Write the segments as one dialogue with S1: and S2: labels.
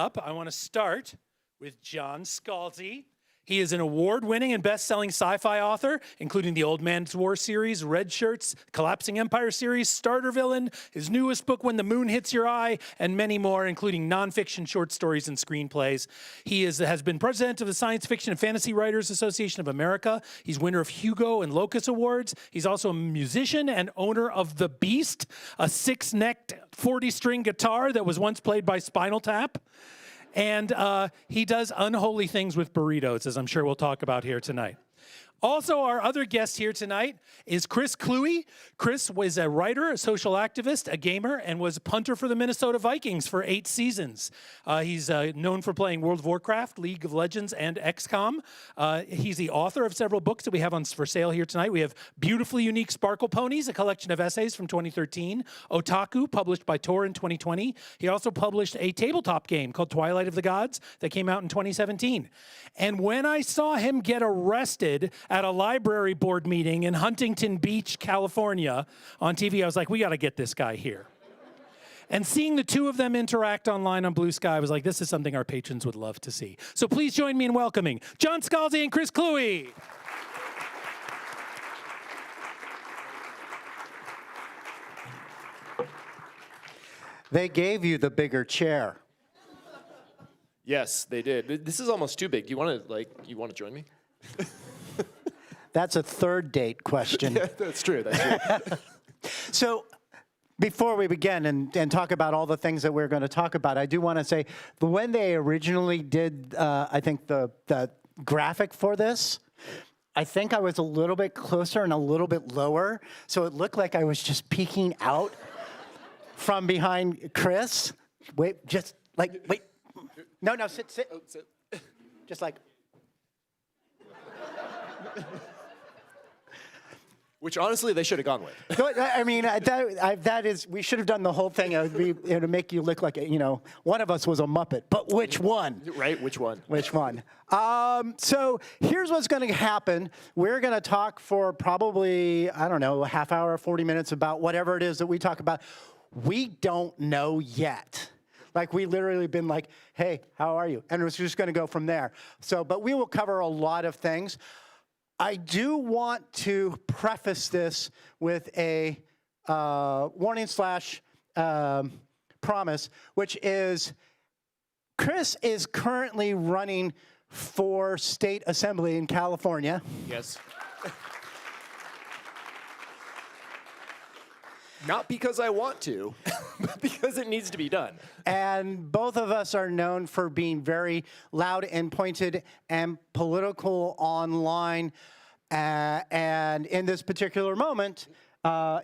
S1: I want to start with John Scalzi. He is an award-winning and best-selling sci-fi author, including the Old Man's War series, Red Shirts, Collapsing Empire series, Starter Villain, his newest book, When the Moon Hits Your Eye, and many more, including nonfiction short stories and screenplays. He has been president of the Science Fiction and Fantasy Writers Association of America. He's winner of Hugo and Locus Awards. He's also a musician and owner of The Beast, a six-necked 40-string guitar that was once played by Spinal Tap. And he does unholy things with burritos, as I'm sure we'll talk about here tonight. Also, our other guest here tonight is Chris Kluwe. Chris was a writer, a social activist, a gamer, and was a punter for the Minnesota Vikings for 8 seasons. He's known for playing World of Warcraft, League of Legends, and XCOM. He's the author of several books that we have for sale here tonight. We have Beautifully Unique Sparkle Ponies, a collection of essays from 2013. Otaku, published by Tor in 2020. He also published a tabletop game called Twilight of the Gods that came out in 2017. And when I saw him get arrested at a library board meeting in Huntington Beach, California on TV, I was like, we got to get this guy here. And seeing the two of them interact online on Blue Sky, I was like, this is something our patrons would love to see. So please join me in welcoming John Scalzi and Chris Kluwe.
S2: They gave you the bigger chair.
S3: Yes, they did. This is almost too big. You want to join me?
S2: That's a third date question.
S3: Yeah, that's true. That's true.
S2: So before we begin and talk about all the things that we're going to talk about, I do want to say when they originally did, I think, the graphic for this, I think I was a little bit closer and a little bit lower. So it looked like I was just peeking out from behind Chris. Wait. No, sit.
S3: Oh, sit.
S2: Just like.
S3: Which honestly they should have gone with.
S2: I mean, that is, we should have done the whole thing. It would make you look like, one of us was a Muppet. But which one?
S3: Right, which one?
S2: Which one? So here's what's going to happen. We're going to talk for probably, I don't know, a half hour, 40 minutes about whatever it is that we talk about. We don't know yet. Like, we literally been like, hey, how are you? And it's just going to go from there. So, but we will cover a lot of things. I do want to preface this with a warning / promise, which is Chris is currently running for state assembly in California.
S3: Yes. Not because I want to, but because it needs to be done.
S2: And both of us are known for being very loud and pointed and political online. And in this particular moment,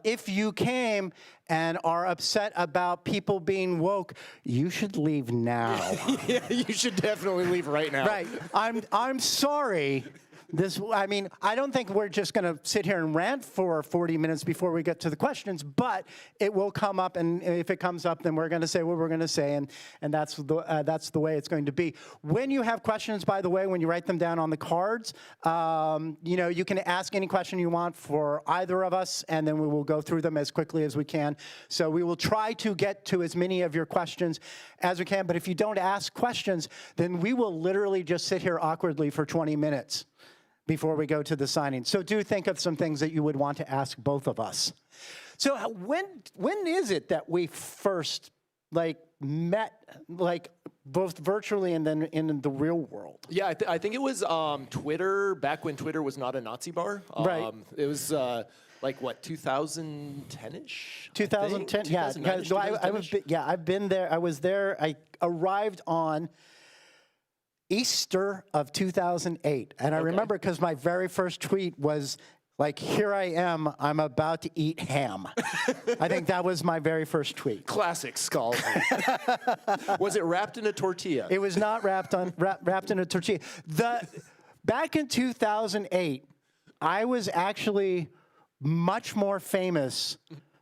S2: if you came and are upset about people being woke, you should leave now.
S3: Yeah, you should definitely leave right now.
S2: Right. I'm sorry. I don't think we're just going to sit here and rant for 40 minutes before we get to the questions, but it will come up, and if it comes up, then we're going to say what we're going to say, and that's the way it's going to be. When you have questions, by the way, when you write them down on the cards, you can ask any question you want for either of us, and then we will go through them as quickly as we can. So we will try to get to as many of your questions as we can, but if you don't ask questions, then we will literally just sit here awkwardly for 20 minutes. Before we go to the signing. So do think of some things that you would want to ask both of us. So when is it that we first met both virtually and then in the real world?
S3: Yeah, I think it was Twitter, back when Twitter was not a Nazi bar.
S2: Right.
S3: It was 2010-ish?
S2: 2010, yeah. I've been there. I was there. I arrived on Easter of 2008. And I remember because my very first tweet was like, here I am, I'm about to eat ham. I think that was my very first tweet.
S3: Classic Scalzi. Was it wrapped in a tortilla?
S2: It was not wrapped in a tortilla. Back in 2008, I was actually much more famous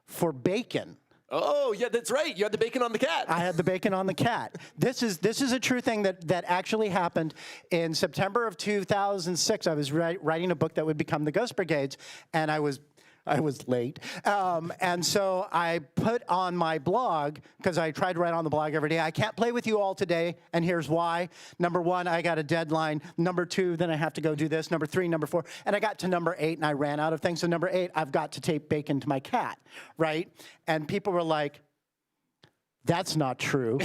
S2: for bacon.
S3: Oh, yeah, that's right. You had the bacon on the cat.
S2: I had the bacon on the cat. This is a true thing that actually happened in September of 2006. I was writing a book that would become the Ghost Brigades, and I was I was late. And so I put on my blog, because I tried to write on the blog every day, I can't play with you all today, and here's why. Number 1, I got a deadline. Number 2, then I have to go do this. Number 3, number 4. And I got to number 8, and I ran out of things. So number 8, I've got to tape bacon to my cat, right? And people were like, that's not true.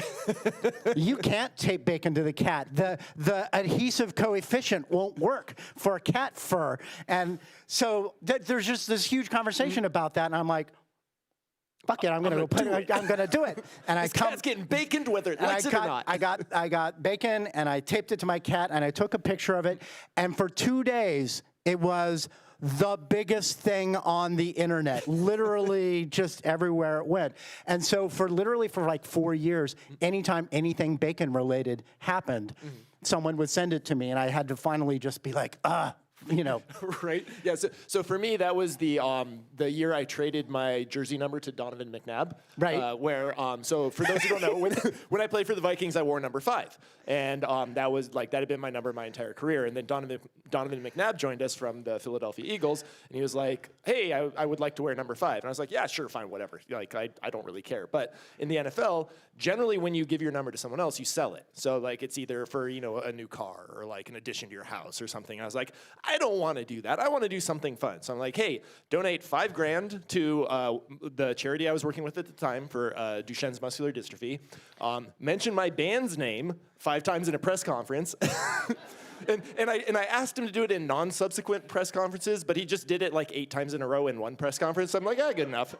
S2: You can't tape bacon to the cat. The adhesive coefficient won't work for cat fur. And so there's just this huge conversation about that, and I'm like, fuck it, I'm gonna do it. And
S3: This cat's getting baconed whether it likes it or not.
S2: I got bacon, and I taped it to my cat, and I took a picture of it, and for 2 days, it was the biggest thing on the internet, literally just everywhere it went. And so for like 4 years, anytime anything bacon related happened, someone would send it to me, and I had to finally just be like, you know.
S3: Right? Yeah. So for me, that was the year I traded my jersey number to Donovan McNabb.
S2: Right.
S3: So for those who don't know, when I played for the Vikings, I wore number 5, and that had been my number my entire career. And then Donovan McNabb joined us from the Philadelphia Eagles, and he was like, "Hey, I would like to wear number 5." And I was like, "Yeah, sure, fine, whatever. Like I don't really care." But in the NFL, generally when you give your number to someone else, you sell it. So like it's either for a new car or like an addition to your house or something. I was like, I don't want to do that. I want to do something fun. So I'm like, hey, donate $5,000 to the charity I was working with at the time for Duchenne's muscular dystrophy. Mention my band's name 5 times in a press conference. And I asked him to do it in non-subsequent press conferences, but he just did it like 8 times in a row in one press conference. So I'm like, good enough.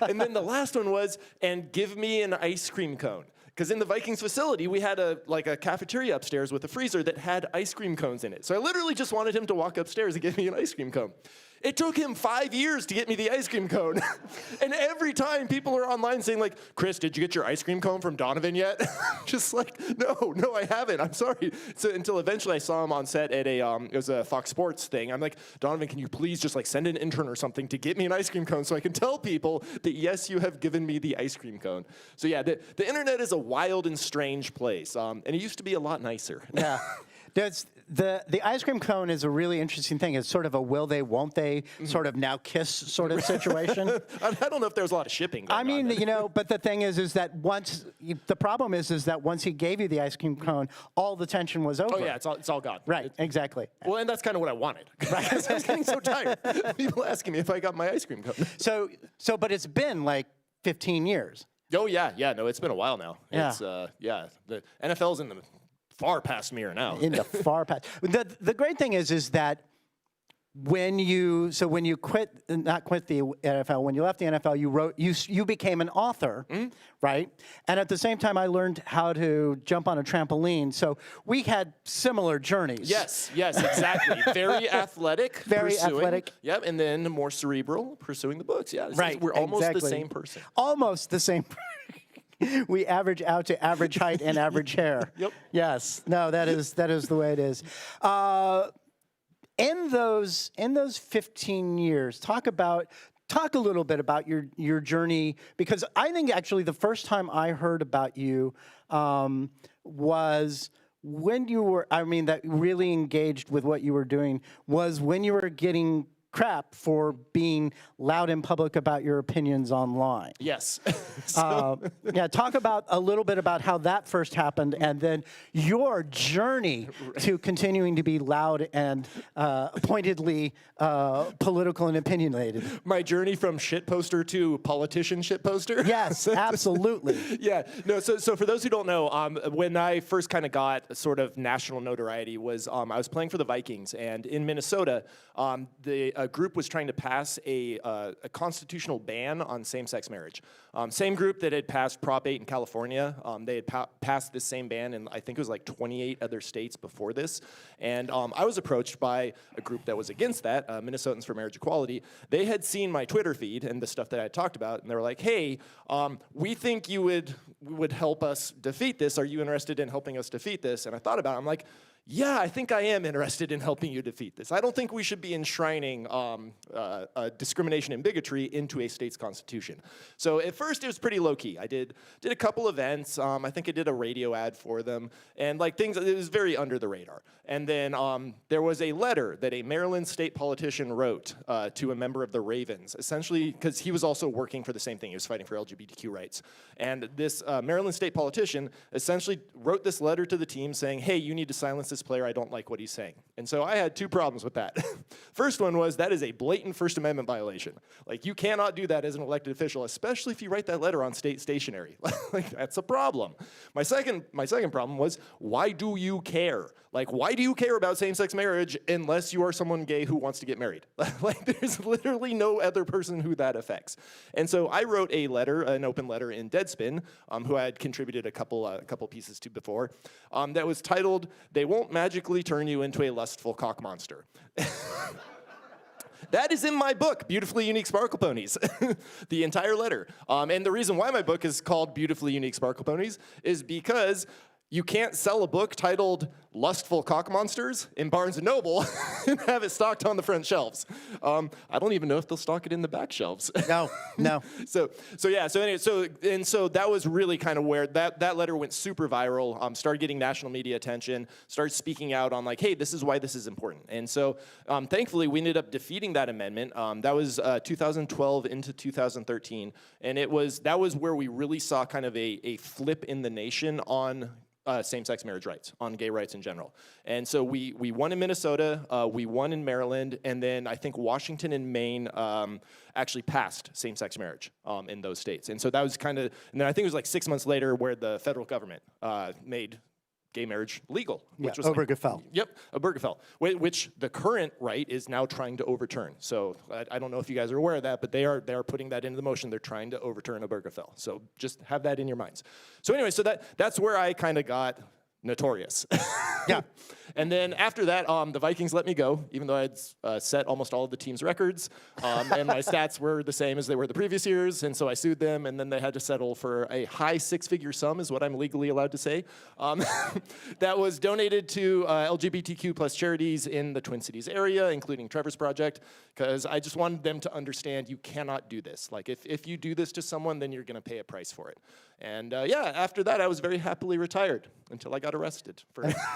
S3: And then the last one was, and give me an ice cream cone. Because in the Vikings facility, we had a cafeteria upstairs with a freezer that had ice cream cones in it. So I literally just wanted him to walk upstairs and give me an ice cream cone. It took him 5 years to get me the ice cream cone. And every time people are online saying like, Chris, did you get your ice cream cone from Donovan yet? Just like, no, I haven't. I'm sorry. So until eventually I saw him on set at it was a Fox Sports thing. I'm like, Donovan, can you please just like send an intern or something to get me an ice cream cone so I can tell people that yes, you have given me the ice cream cone. So yeah, the internet is a wild and strange place. And it used to be a lot nicer.
S2: Yeah. The ice cream cone is a really interesting thing. It's sort of a will they, won't they, sort of now kiss sort of situation.
S3: I don't know if there's a lot of shipping going on.
S2: But the thing is that the problem is that once he gave you the ice cream cone, all the tension was over.
S3: Oh yeah, it's all gone.
S2: Right, exactly.
S3: Well, and that's kind of what I wanted. Because I was getting so tired. People asking me if I got my ice cream cone.
S2: But it's been like 15 years.
S3: Oh yeah, no, it's been a while now.
S2: Yeah.
S3: It's the NFL's in the far past mirror now.
S2: In the far past. The great thing is that when you not quit the NFL, when you left the NFL, you became an author, right? And at the same time, I learned how to jump on a trampoline. So we had similar journeys.
S3: Yes, exactly. Very athletic.
S2: Very athletic.
S3: Yep, and then more cerebral, pursuing the books. Yeah,
S2: right.
S3: We're almost
S2: exactly.
S3: the same person.
S2: Almost the same. We average out to average height and average hair.
S3: Yep.
S2: Yes. No, that is the way it is. In those 15 years, talk a little bit about your journey, because I think actually the first time I heard about you was when you were, that really engaged with what you were doing, was when you were getting crap for being loud in public about your opinions online.
S3: Yes.
S2: Talk about a little bit about how that first happened, and then your journey to continuing to be loud and pointedly political and opinionated.
S3: My journey from shit poster to politician shit poster.
S2: Yes, absolutely.
S3: Yeah. No. So for those who don't know, when I first kind of got sort of national notoriety was I was playing for the Vikings, and in Minnesota, a group was trying to pass a constitutional ban on same-sex marriage. Same group that had passed Prop 8 in California. They had passed this same ban in, I think it was like 28 other states before this. And I was approached by a group that was against that, Minnesotans for Marriage Equality. They had seen my Twitter feed and the stuff that I had talked about, and they were like, hey, we think you would help us defeat this. Are you interested in helping us defeat this? And I thought about it. I'm like, yeah, I think I am interested in helping you defeat this. I don't think we should be enshrining discrimination and bigotry into a state's constitution. So at first it was pretty low key. I did a couple events. I think I did a radio ad for them, and like things. It was very under the radar. And then there was a letter that a Maryland state politician wrote to a member of the Ravens, essentially because he was also working for the same thing. He was fighting for LGBTQ rights. And this Maryland state politician essentially wrote this letter to the team saying, hey, you need to silence this player. I don't like what he's saying. And so I had two problems with that. First one was that is a blatant First Amendment violation. Like, you cannot do that as an elected official, especially if you write that letter on state stationery. Like, that's a problem. My second problem was, why do you care? Like, why do you care about same-sex marriage unless you are someone gay who wants to get married? Like, there's literally no other person who that affects. And so I wrote a letter, an open letter in Deadspin, who I had contributed a couple pieces to before, that was titled, "They Won't Magically Turn You into a Lustful Cock Monster." That is in my book, Beautifully Unique Sparkle Ponies, the entire letter. And the reason why my book is called Beautifully Unique Sparkle Ponies is because you can't sell a book titled Lustful Cock Monsters in Barnes & Noble and have it stocked on the front shelves. I don't even know if they'll stock it in the back shelves.
S2: No.
S3: So that was really kind of where that letter went super viral, started getting national media attention, started speaking out on like, hey, this is why this is important. And so thankfully we ended up defeating that amendment. That was 2012 into 2013. And that was where we really saw kind of a flip in the nation on same-sex marriage rights, on gay rights in general. And so we won in Minnesota, we won in Maryland, and then I think Washington and Maine actually passed same-sex marriage in those states. And so that was kind of, and then I think it was like 6 months later where the federal government made gay marriage legal. Which was
S2: Obergefell.
S3: Yep, Obergefell, which the current right is now trying to overturn. So I don't know if you guys are aware of that, but they are putting that into the motion. They're trying to overturn Obergefell. So just have that in your minds. So anyway, so that's where I kind of got notorious.
S2: Yeah.
S3: And then after that, the Vikings let me go, even though I had set almost all of the team's records, and my stats were the same as they were the previous years, and so I sued them, and then they had to settle for a high six-figure sum, is what I'm legally allowed to say, that was donated to LGBTQ plus charities in the Twin Cities area, including Trevor's Project, because I just wanted them to understand you cannot do this. Like, if you do this to someone, then you're going to pay a price for it. And yeah, after that, I was very happily retired until I got arrested.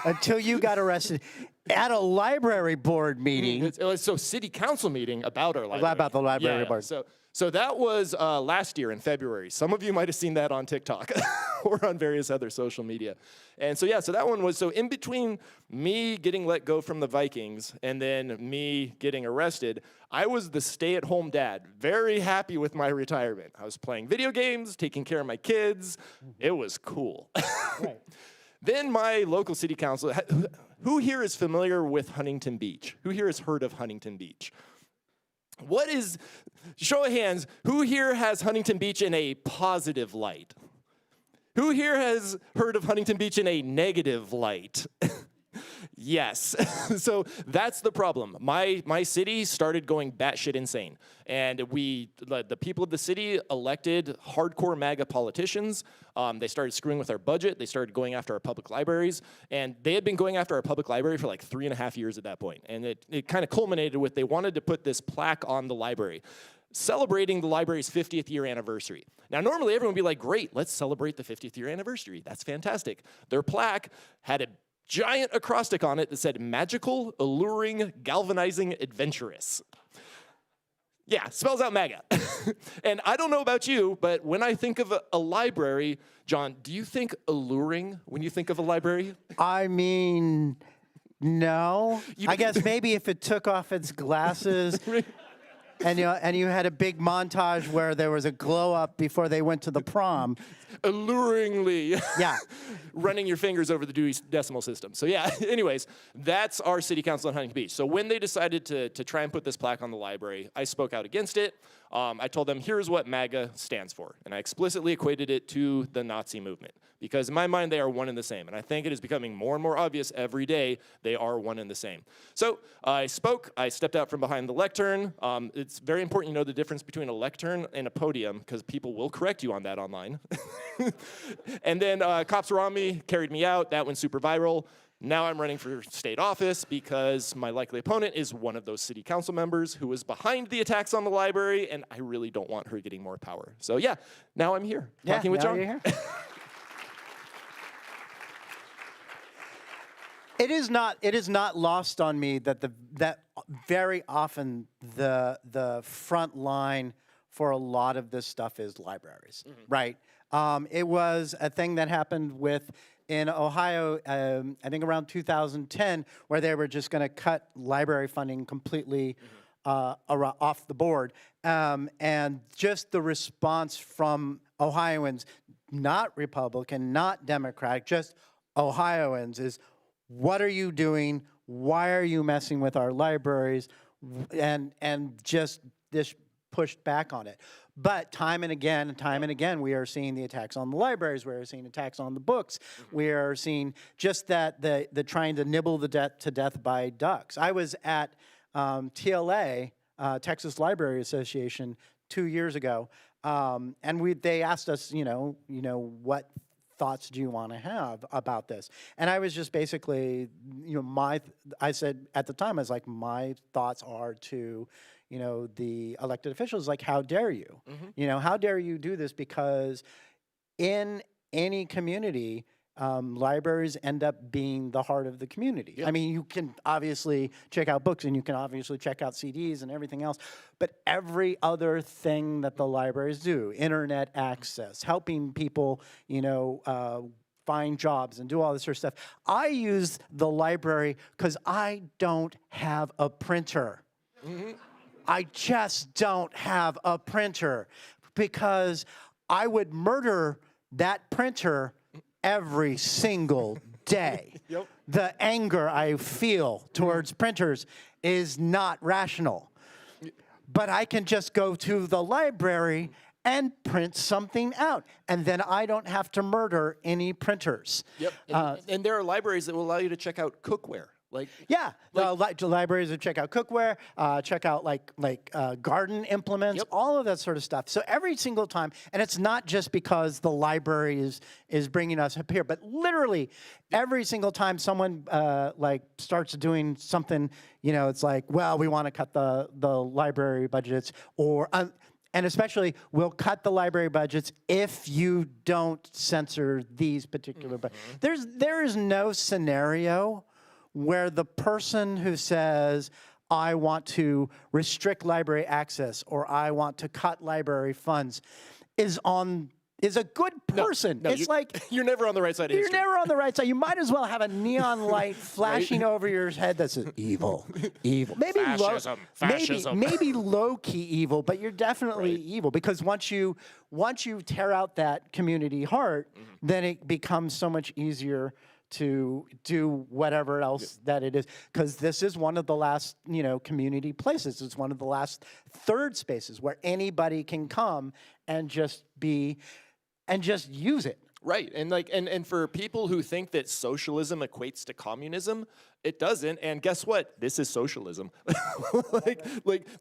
S2: Until you got arrested at a library board meeting.
S3: So city council meeting about our library.
S2: About the library board.
S3: So that was last year in February. Some of you might have seen that on TikTok or on various other social media. And so yeah, so that one was, so in between me getting let go from the Vikings and then me getting arrested, I was the stay-at-home dad, very happy with my retirement. I was playing video games, taking care of my kids. It was cool.
S2: Right.
S3: Then my local city council, who here is familiar with Huntington Beach? Who here has heard of Huntington Beach? Show of hands, who here has Huntington Beach in a positive light? Who here has heard of Huntington Beach in a negative light? Yes. So that's the problem. My city started going batshit insane. And the people of the city elected hardcore MAGA politicians. They started screwing with our budget. They started going after our public libraries. And they had been going after our public library for like 3.5 years at that point. And it kind of culminated with they wanted to put this plaque on the library, celebrating the library's 50th year anniversary. Now, normally everyone would be like, great, let's celebrate the 50th year anniversary. That's fantastic. Their plaque had a giant acrostic on it that said, magical, alluring, galvanizing, adventurous. Yeah, spells out MAGA. And I don't know about you, but when I think of a library, John, do you think alluring when you think of a library?
S2: I mean, no. I guess maybe if it took off its glasses and you had a big montage where there was a glow up before they went to the prom.
S3: Alluringly.
S2: Yeah.
S3: Running your fingers over the Dewey Decimal System. So yeah, anyways, that's our city council in Huntington Beach. So when they decided to try and put this plaque on the library, I spoke out against it. I told them, here's what MAGA stands for. And I explicitly equated it to the Nazi movement. Because in my mind, they are one and the same. And I think it is becoming more and more obvious every day they are one and the same. So I spoke. I stepped out from behind the lectern. It's very important you know the difference between a lectern and a podium, because people will correct you on that online. And then cops were on me, carried me out. That went super viral. Now I'm running for state office because my likely opponent is one of those city council members who was behind the attacks on the library, and I really don't want her getting more power. So yeah, now I'm here talking with
S2: now
S3: John.
S2: you're here. It is not lost on me that that very often the front line for a lot of this stuff is libraries, right? It was a thing that happened in Ohio, I think around 2010, where they were just going to cut library funding completely off the board. And just the response from Ohioans, not Republican, not Democratic, just Ohioans is, what are you doing? Why are you messing with our libraries? And just this pushed back on it. But time and again, we are seeing the attacks on the libraries. We are seeing attacks on the books. We are seeing just that the trying to nibble the to death by ducks. I was at TLA, Texas Library Association, 2 years ago, and they asked us, what thoughts do you want to have about this? And I was just basically, I said at the time, I was like, my thoughts are to, the elected officials, like, how dare you? How dare you do this? Because in any community, libraries end up being the heart of the community. Yep. I mean, you can obviously check out books and you can obviously check out CDs and everything else, but every other thing that the libraries do, internet access, helping people, find jobs and do all this sort of stuff. I use the library because I don't have a printer. I just don't have a printer because I would murder that printer every single day.
S3: Yep.
S2: The anger I feel towards printers is not rational. But I can just go to the library and print something out, and then I don't have to murder any printers.
S3: Yep. And there are libraries that will allow you to check out cookware.
S2: The libraries will check out cookware, check out garden implements,
S3: Yep.
S2: all of that sort of stuff. So every single time, and it's not just because the library is bringing us up here, but literally every single time someone starts doing something, it's like, well, we want to cut the library budgets, or and especially we'll cut the library budgets if you don't censor these particular. There is no scenario where the person who says, I want to restrict library access or I want to cut library funds is a good person.
S3: No,
S2: it's like
S3: you're never on the right side of history.
S2: You're never on the right side. You might as well have a neon light flashing over your head that says evil. Maybe
S3: Fascism.
S2: maybe low-key evil, but you're definitely evil, because once you tear out that community heart, then it becomes so much easier to do whatever else that it is, because this is one of the last, community places. It's one of the last third spaces where anybody can come and just use it.
S3: Right, and for people who think that socialism equates to communism, it doesn't. And guess what? This is socialism.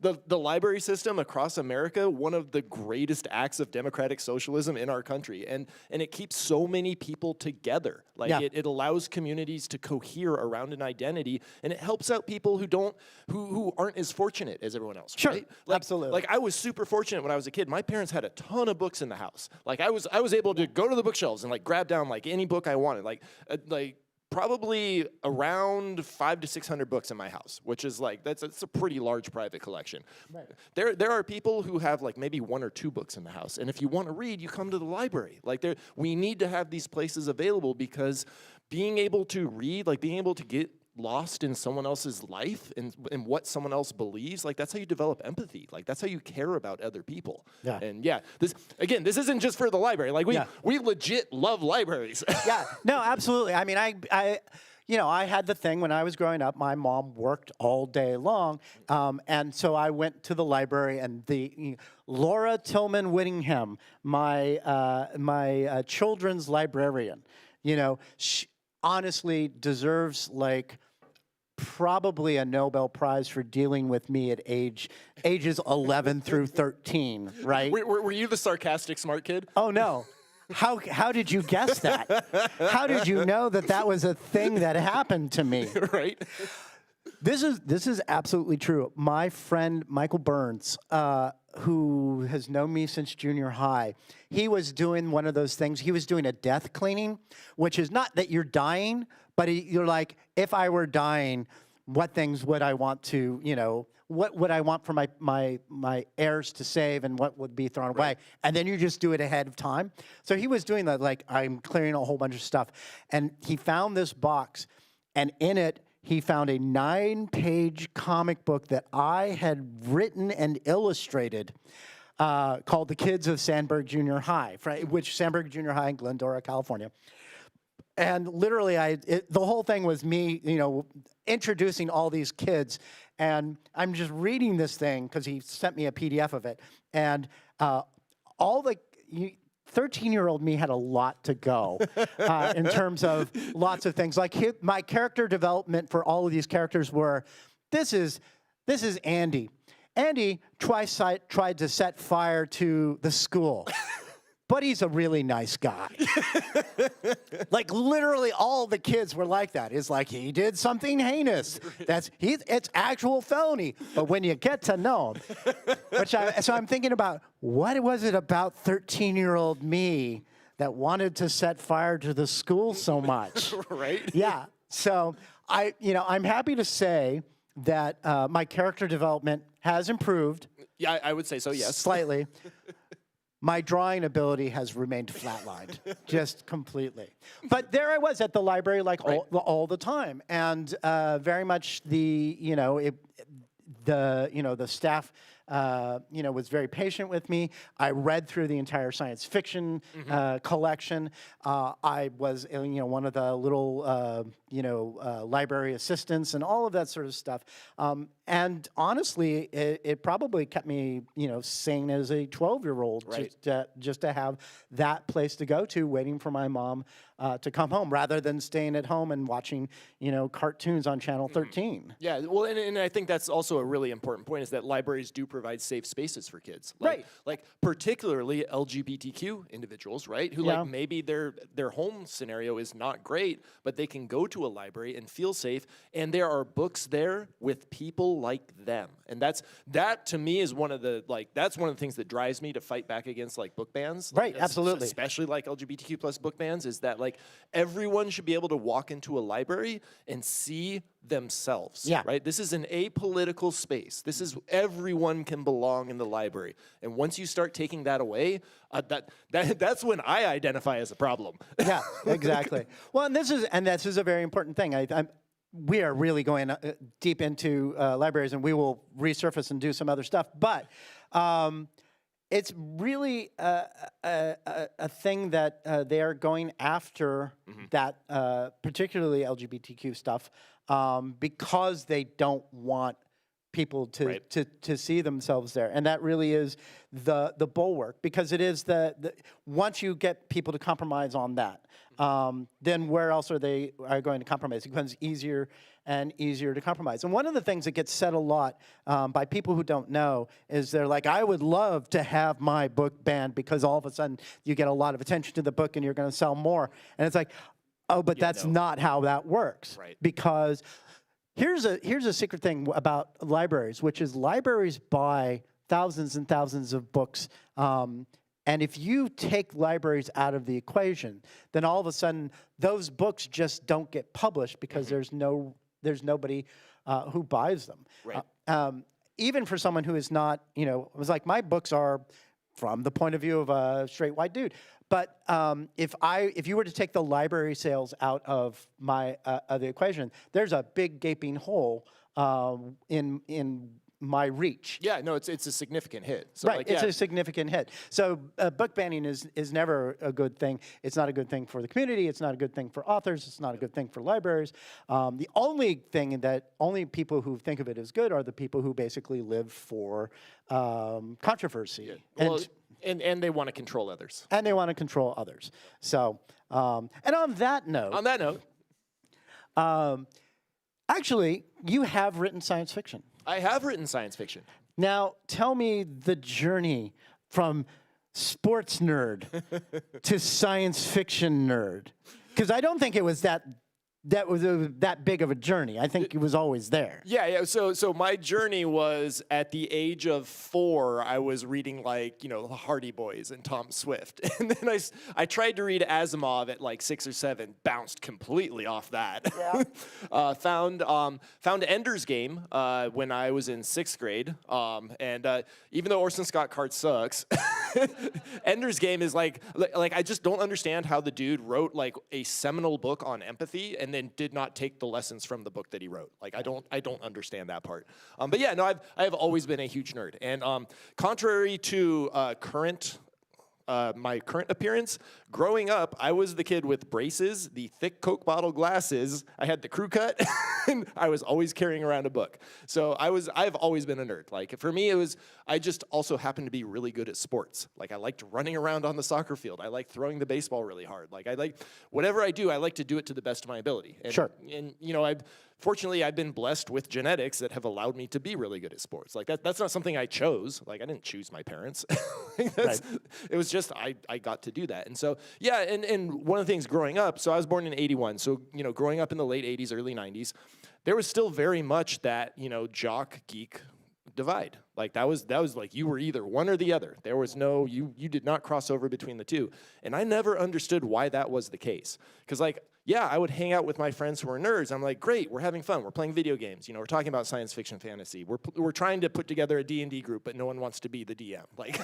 S3: the library system across America, one of the greatest acts of democratic socialism in our country, and it keeps so many people together. It allows communities to cohere around an identity, and it helps out people who aren't as fortunate as everyone else.
S2: Sure,
S3: right?
S2: absolutely.
S3: I was super fortunate when I was a kid. My parents had a ton of books in the house. I was able to go to the bookshelves and grab down any book I wanted. Probably around 500 to 600 books in my house, which is that's a pretty large private collection. Right. There are people who have maybe 1 or 2 books in the house, and if you want to read, you come to the library. We need to have these places available, because being able to read, being able to get lost in someone else's life and what someone else believes, that's how you develop empathy. That's how you care about other people.
S2: Yeah.
S3: And this isn't just for the library. We legit love libraries.
S2: Yeah, no, absolutely. I mean, I had the thing when I was growing up. My mom worked all day long, and so I went to the library, and Laura Tillman Whittingham, my children's librarian, she honestly deserves probably a Nobel Prize for dealing with me at ages 11 through 13, right?
S3: Were you the sarcastic smart kid?
S2: Oh, no. How did you guess that? How did you know that that was a thing that happened to me?
S3: Right?
S2: This is absolutely true. My friend Michael Burns, who has known me since junior high, he was doing one of those things. He was doing a death cleaning, which is not that you're dying, but you're like, if I were dying, what things would I want to, what would I want for my heirs to save, and what would be thrown away? And then you just do it ahead of time. So he was doing that, like, I'm clearing a whole bunch of stuff. And he found this box, and in it, he found a 9-page comic book that I had written and illustrated called The Kids of Sandburg Junior High, which Sandburg Junior High in Glendora, California. And literally, the whole thing was me, introducing all these kids. And I'm just reading this thing because he sent me a PDF of it. And all the 13-year-old me had a lot to go in terms of lots of things. Like my character development for all of these characters were, this is Andy. Andy twice tried to set fire to the school. But he's a really nice guy. Like, literally all the kids were like that. It's like, he did something heinous. It's actual felony. But when you get to know him, so I'm thinking about, what was it about 13-year-old me that wanted to set fire to the school so much?
S3: Right?
S2: Yeah. So I'm happy to say that my character development has improved.
S3: Yeah, I would say so, yes.
S2: Slightly. My drawing ability has remained flatlined, just completely. But there I was at the library, like all the time, and very much the staff was very patient with me. I read through the entire science fiction collection. I was one of the little library assistants and all of that sort of stuff. And honestly, it probably kept me sane as a 12-year-old, just to have that place to go to, waiting for my mom to come home, rather than staying at home and watching cartoons on Channel 13.
S3: Yeah, well, and I think that's also a really important point, is that libraries do provide safe spaces for kids. Like particularly LGBTQ individuals, right? Who like maybe their home scenario is not great, but they can go to a library and feel safe, and there are books there with people like them. And that to me is one of the things that drives me to fight back against like book bans.
S2: Right, absolutely.
S3: Especially like LGBTQ plus book bans, is that like everyone should be able to walk into a library and see themselves.
S2: Yeah.
S3: Right? This is an apolitical space. This is everyone can belong in the library. And once you start taking that away, that's when I identify as a problem.
S2: Yeah, exactly. Well, and this is a very important thing. We are really going deep into libraries, and we will resurface and do some other stuff. But it's really a thing that they are going after, that particularly LGBTQ stuff, because they don't want people to see themselves there. And that really is the bulwark, because it is the once you get people to compromise on that, then where else are they going to compromise? It becomes easier and easier to compromise. And one of the things that gets said a lot by people who don't know is they're like, I would love to have my book banned because all of a sudden you get a lot of attention to the book and you're going to sell more. And it's like, oh, but that's not how that works.
S3: Right.
S2: Because here's a secret thing about libraries, which is libraries buy thousands and thousands of books. And if you take libraries out of the equation, then all of a sudden those books just don't get published because there's nobody who buys them.
S3: Right.
S2: Even for someone who is not, it was like, my books are from the point of view of a straight white dude. But if you were to take the library sales out of the equation, there's a big gaping hole in my reach.
S3: Yeah, no, it's a significant hit. So
S2: Right, it's a significant hit. So book banning is never a good thing. It's not a good thing for the community. It's not a good thing for authors. It's not a good thing for libraries. The only people who think of it as good are the people who basically live for controversy.
S3: Yeah. Well, and they want to control others.
S2: And they want to control others. So, and on that note. Actually, you have written science fiction.
S3: I have written science fiction.
S2: Now, tell me the journey from sports nerd to science fiction nerd? Because I don't think it was that big of a journey. I think it was always there.
S3: Yeah. So my journey was at the age of 4. I was reading the Hardy Boys and Tom Swift, and then I tried to read Asimov at like 6 or 7, bounced completely off that. Yeah. Found Ender's Game when I was in 6th grade, and even though Orson Scott Card sucks, Ender's Game is like I just don't understand how the dude wrote like a seminal book on empathy and then did not take the lessons from the book that he wrote. Like I don't understand that part. But yeah, no, I have always been a huge nerd. And contrary to my current appearance, growing up, I was the kid with braces, the thick Coke bottle glasses. I had the crew cut, and I was always carrying around a book. So I've always been a nerd. Like for me, I just also happened to be really good at sports. Like I liked running around on the soccer field. I liked throwing the baseball really hard. Like whatever I do, I like to do it to the best of my ability. And,
S2: sure.
S3: And fortunately, I've been blessed with genetics that have allowed me to be really good at sports. Like that's not something I chose. Like I didn't choose my parents.
S2: Right.
S3: It was just I got to do that. And so yeah, and one of the things growing up, so I was born in 81. So growing up in the late 80s, early 90s, there was still very much that jock geek divide. Like that was like you were either one or the other. There was no you did not cross over between the two. And I never understood why that was the case. Because yeah, I would hang out with my friends who were nerds. I'm like, great, we're having fun. We're playing video games. We're talking about science fiction, fantasy. We're trying to put together a D&D group, but no one wants to be the DM. Like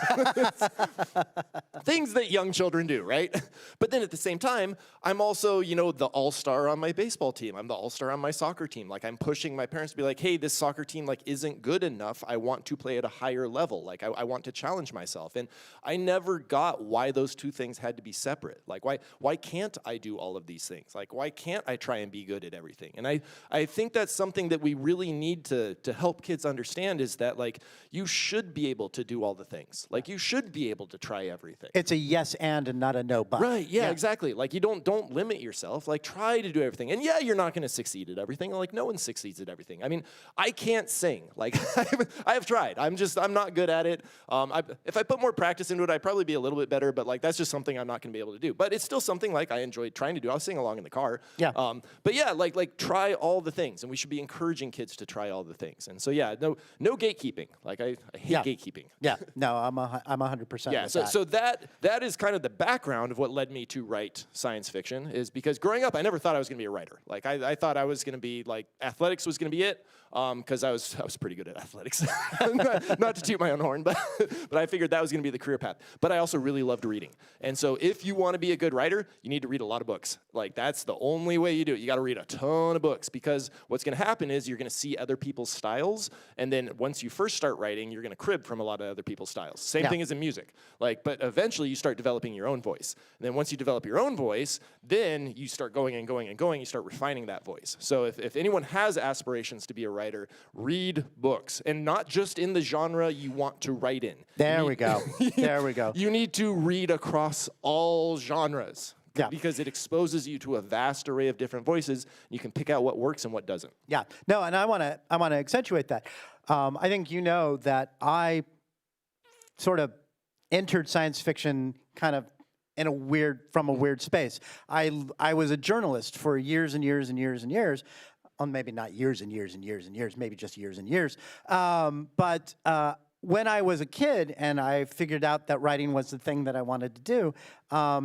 S3: things that young children do, right? But then at the same time, I'm also, the all-star on my baseball team. I'm the all-star on my soccer team. Like I'm pushing my parents to be like, hey, this soccer team isn't good enough. I want to play at a higher level. Like I want to challenge myself. And I never got why those two things had to be separate. Like why can't I do all of these things? Like, why can't I try and be good at everything? And I think that's something that we really need to help kids understand is that, you should be able to do all the things. Like, you should be able to try everything.
S2: It's a yes and not a no but.
S3: Right, yeah, exactly. Like, you don't limit yourself. Like, try to do everything. And yeah, you're not going to succeed at everything. Like, no one succeeds at everything. I mean, I can't sing. Like, I have tried. I'm not good at it. If I put more practice into it, I'd probably be a little bit better, but, that's just something I'm not going to be able to do. But it's still something, I enjoyed trying to do. I'll sing along in the car.
S2: Yeah.
S3: But yeah, try all the things, and we should be encouraging kids to try all the things. And so yeah, no gatekeeping. Like I hate gatekeeping.
S2: Yeah. No, I'm 100%.
S3: Yeah. So that is kind of the background of what led me to write science fiction. Is because growing up, I never thought I was going to be a writer. Like I thought I was going to be athletics was going to be it. Because I was pretty good at athletics. Not to toot my own horn, but I figured that was going to be the career path. But I also really loved reading. And so if you want to be a good writer, you need to read a lot of books. Like that's the only way you do it. You got to read a ton of books because what's going to happen is you're going to see other people's styles. And then once you first start writing, you're going to crib from a lot of other people's styles. Same thing as in music. But eventually you start developing your own voice. And then once you develop your own voice, then you start going and going and going. You start refining that voice. So if anyone has aspirations to be a writer, read books, and not just in the genre you want to write in.
S2: There we go.
S3: You need to read across all genres.
S2: Yeah.
S3: Because it exposes you to a vast array of different voices. You can pick out what works and what doesn't.
S2: Yeah. No, and I want to accentuate that. I think that I sort of entered science fiction kind of from a weird space. I was a journalist for years and years and years and years. Maybe not years and years and years and years, maybe just years and years. But when I was a kid and I figured out that writing was the thing that I wanted to do, I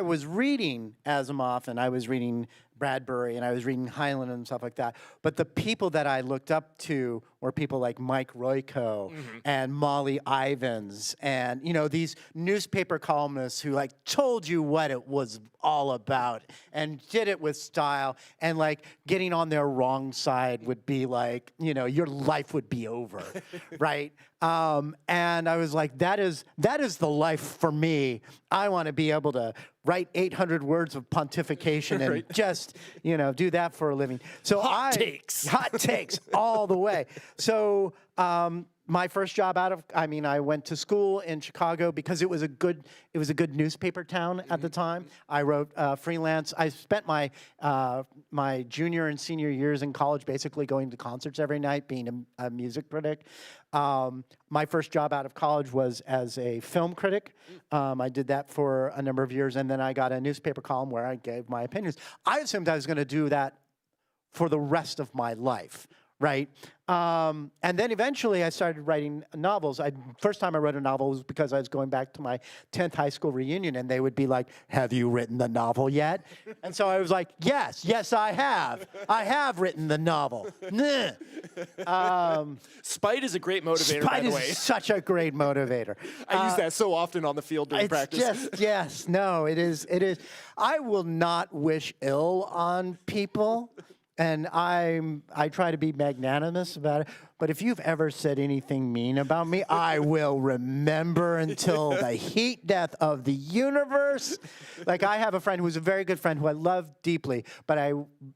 S2: was reading Asimov and I was reading Bradbury and I was reading Heinlein and stuff like that. But the people that I looked up to were people like Mike Royko and Molly Ivins and, these newspaper columnists who told you what it was all about and did it with style, and getting on their wrong side would be your life would be over, right? And I was like, that is the life for me. I want to be able to write 800 words of pontification and just, do that for a living. So
S3: hot takes
S2: all the way. So my first job I went to school in Chicago because it was a good newspaper town at the time. I wrote freelance. I spent my my junior and senior years in college basically going to concerts every night, being a music critic. My first job out of college was as a film critic. I did that for a number of years, and then I got a newspaper column where I gave my opinions. I assumed I was going to do that for the rest of my life. Right. And then eventually I started writing novels. First time I wrote a novel was because I was going back to my 10th high school reunion, and they would be like, have you written the novel yet? And so I was like, yes, I have. I have written the novel.
S3: Spite is a great motivator, by the way.
S2: Spite is such a great motivator.
S3: I use that so often on the field during practice.
S2: It is. I will not wish ill on people. And I try to be magnanimous about it. But if you've ever said anything mean about me, I will remember until the heat death of the universe. Like, I have a friend who's a very good friend who I love deeply. But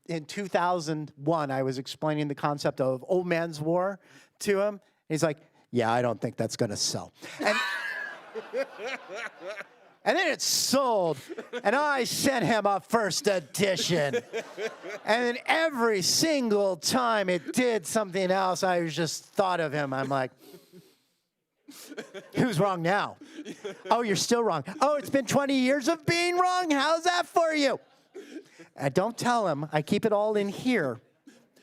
S2: in 2001, I was explaining the concept of old man's war to him. He's like, yeah, I don't think that's going to sell. And then it sold, and I sent him a first edition. And then every single time it did something else, I just thought of him. I'm like, who's wrong now? Oh, you're still wrong. Oh, it's been 20 years of being wrong? How's that for you? I don't tell him. I keep it all in here.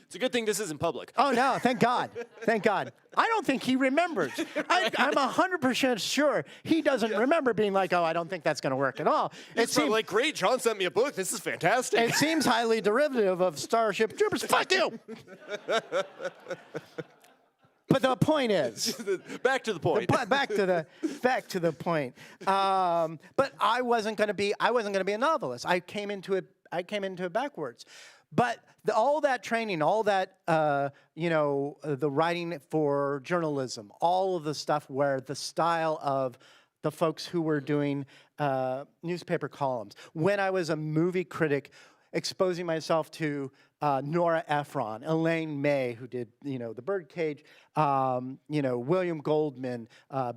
S3: It's a good thing this isn't public.
S2: Oh, no, thank God. Thank God. I don't think he remembers. I'm 100% sure he doesn't remember being like, oh, I don't think that's going to work at all.
S3: It's probably like, great, John sent me a book. This is fantastic.
S2: It seems highly derivative of Starship Troopers. Fuck you! But the point is,
S3: back to the point.
S2: Back to the point. But I wasn't going to be a novelist. I came into it backwards. But all that training, all that, the writing for journalism, all of the stuff where the style of the folks who were doing newspaper columns. When I was a movie critic, exposing myself to Nora Ephron, Elaine May, who did, The Birdcage, William Goldman,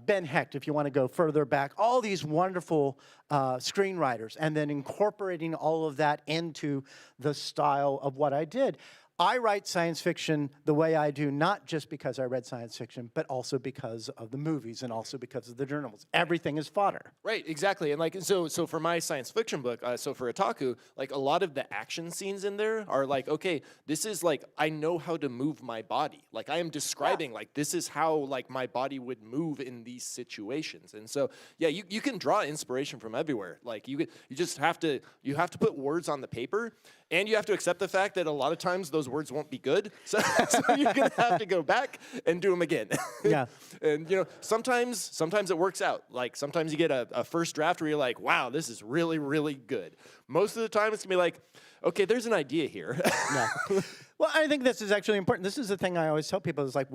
S2: Ben Hecht, if you want to go further back, all these wonderful screenwriters, and then incorporating all of that into the style of what I did. I write science fiction the way I do, not just because I read science fiction, but also because of the movies and also because of the journals. Everything is fodder.
S3: Right, exactly. And so for my science fiction book, so for Otaku, like, a lot of the action scenes in there are like, okay, this is like, I know how to move my body. Like, I am describing, like, this is how, like, my body would move in these situations. And so, yeah, you can draw inspiration from everywhere. Like, you just have to put words on the paper. And you have to accept the fact that a lot of times those words won't be good. So you're going to have to go back and do them again.
S2: Yeah.
S3: And, sometimes it works out. Like, sometimes you get a first draft where you're like, wow, this is really, really good. Most of the time it's going to be like, okay, there's an idea here.
S2: Yeah. Well, I think this is actually important. This is the thing I always tell people is like,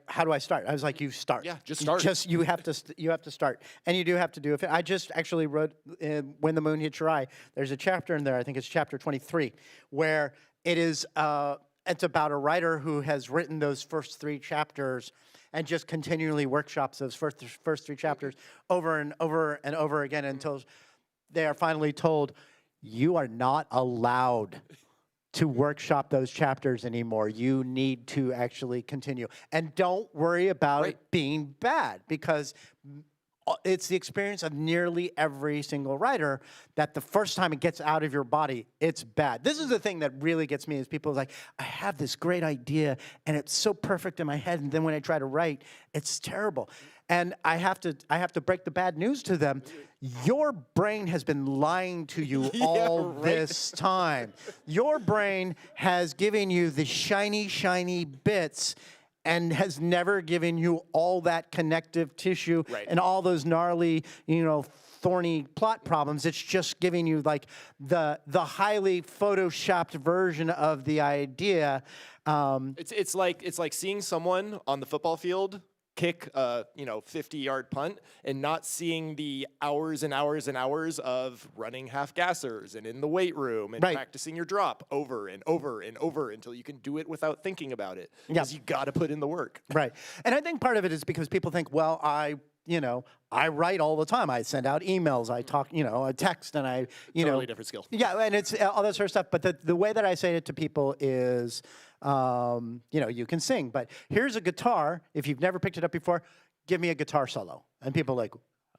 S2: how do I start? I was like, you start.
S3: Yeah, just start.
S2: You have to start, and you do have to do it. I just actually wrote When the Moon Hits Your Eye. There's a chapter in there. I think it's chapter 23, where it is. It's about a writer who has written those first 3 chapters and just continually workshops those first 3 chapters over and over and over again until they are finally told, you are not allowed to workshop those chapters anymore. You need to actually continue. And don't worry about it being bad, because it's the experience of nearly every single writer that the first time it gets out of your body, it's bad. This is the thing that really gets me, is people are like, I have this great idea and it's so perfect in my head, and then when I try to write, it's terrible. And I have to break the bad news to them. Your brain has been lying to you all this time. Your brain has given you the shiny, shiny bits and has never given you all that connective tissue and all those gnarly, thorny plot problems. It's just giving you like the highly photoshopped version of the idea.
S3: It's like seeing someone on the football field kick a 50-yard punt and not seeing the hours and hours and hours of running half gassers and in the weight room and practicing your drop over and over and over until you can do it without thinking about it. Because you got to put in the work.
S2: Right. And I think part of it is because people think, well, I write all the time. I send out emails. I talk, I text, and I,
S3: Totally different skill.
S2: Yeah, and it's all that sort of stuff. But the way that I say it to people is, you can sing, but here's a guitar. If you've never picked it up before, give me a guitar solo. And people are like,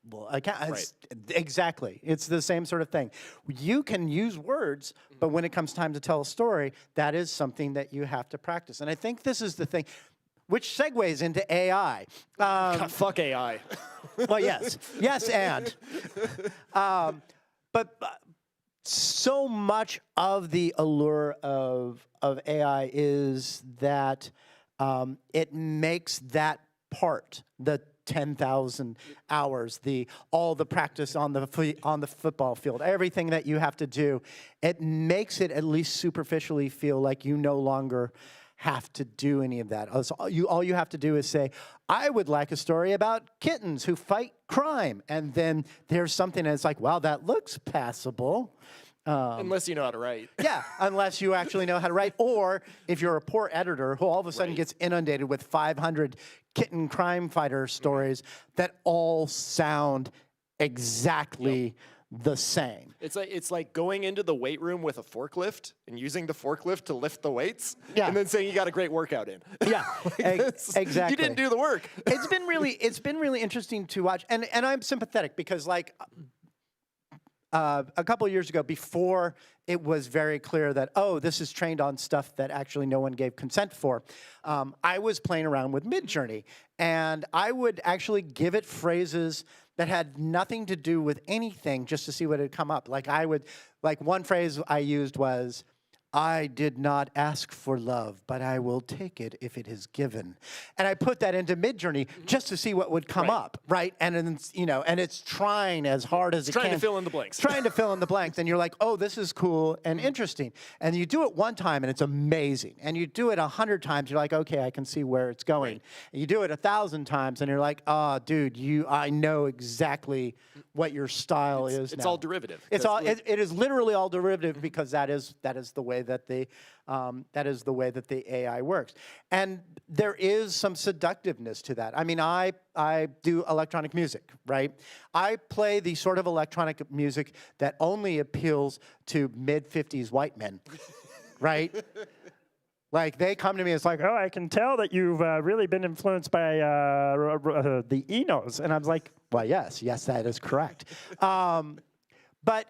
S2: well, I can't. Exactly. It's the same sort of thing. You can use words, but when it comes time to tell a story, that is something that you have to practice. And I think this is the thing. Which segues into AI.
S3: God, fuck AI.
S2: Well, yes. Yes, and. But so much of the allure of AI is that it makes that part, the 10,000 hours, all the practice on the football field, everything that you have to do, it makes it at least superficially feel like you no longer have to do any of that. All you have to do is say, I would like a story about kittens who fight crime. And then there's something that's like, wow, that looks passable.
S3: Unless you know how to write.
S2: Yeah, unless you actually know how to write. Or if you're a poor editor who all of a sudden gets inundated with 500 kitten crime fighter stories that all sound exactly the same.
S3: It's like going into the weight room with a forklift and using the forklift to lift the weights,
S2: Yeah.
S3: and then saying you got a great workout in.
S2: Yeah, exactly.
S3: You didn't do the work.
S2: It's been really interesting to watch, and I'm sympathetic because a couple of years ago, before it was very clear that, this is trained on stuff that actually no one gave consent for, I was playing around with Midjourney, and I would actually give it phrases that had nothing to do with anything just to see what had come up. One phrase I used was, I did not ask for love, but I will take it if it is given. And I put that into Midjourney just to see what would come up, right? And then, and it's trying as hard as it can.
S3: Trying to fill in the blanks.
S2: Trying to fill in the blanks. And you're like, oh, this is cool and interesting. And you do it one time and it's amazing. And you do it 100 times, you're like, okay, I can see where it's going. Right. And you do it 1,000 times and you're like, oh, dude, I know exactly what your style is
S3: It's
S2: now.
S3: all derivative.
S2: It is literally all derivative because that is the way that the AI works, and there is some seductiveness to that. I mean, I do electronic music, right? I play the sort of electronic music that only appeals to mid-50s white men, right? Like, they come to me, it's like, oh, I can tell that you've really been influenced by the Enos. And I'm like, well, yes, that is correct. But,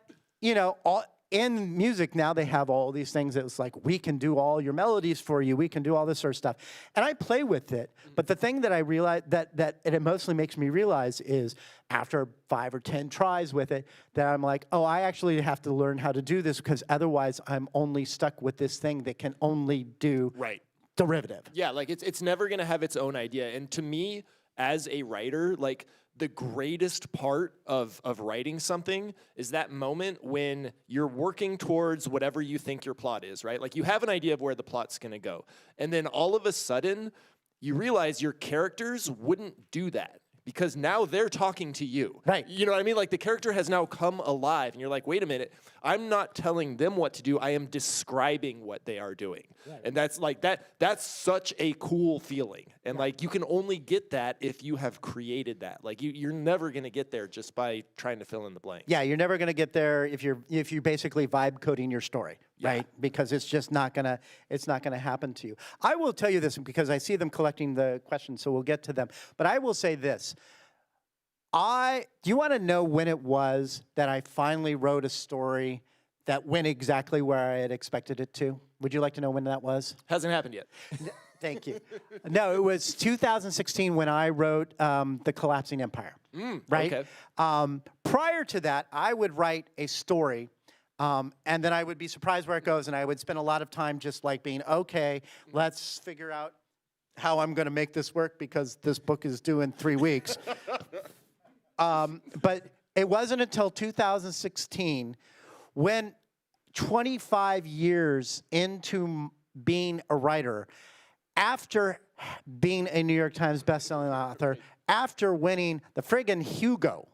S2: in music now, they have all these things that it's like, we can do all your melodies for you. We can do all this sort of stuff. And I play with it. But the thing that I realize that it mostly makes me realize is after 5 or 10 tries with it, that I'm like, oh, I actually have to learn how to do this because otherwise I'm only stuck with this thing that can only do derivative.
S3: Yeah, like it's never going to have its own idea. And to me, as a writer, like, the greatest part of writing something is that moment when you're working towards whatever you think your plot is, right? Like, you have an idea of where the plot's going to go. And then all of a sudden, you realize your characters wouldn't do that because now they're talking to you.
S2: Right.
S3: You know what I mean? Like, the character has now come alive, and you're like, wait a minute, I'm not telling them what to do. I am describing what they are doing. Right. And that's such a cool feeling. And like, you can only get that if you have created that. Like, you're never going to get there just by trying to fill in the blank.
S2: Yeah, you're never going to get there if you're basically vibe coding your story, right? Because it's just not going to happen to you. I will tell you this because I see them collecting the questions, so we'll get to them. But I will say this. Do you want to know when it was that I finally wrote a story that went exactly where I had expected it to? Would you like to know when that was?
S3: Hasn't happened yet.
S2: Thank you. No, it was 2016 when I wrote The Collapsing Empire, right?
S3: Okay.
S2: Prior to that, I would write a story, and then I would be surprised where it goes, and I would spend a lot of time just like being, okay, let's figure out how I'm going to make this work because this book is due in 3 weeks. But it wasn't until 2016 when 25 years into being a writer, after being a New York Times bestselling author, after winning the friggin' Hugo,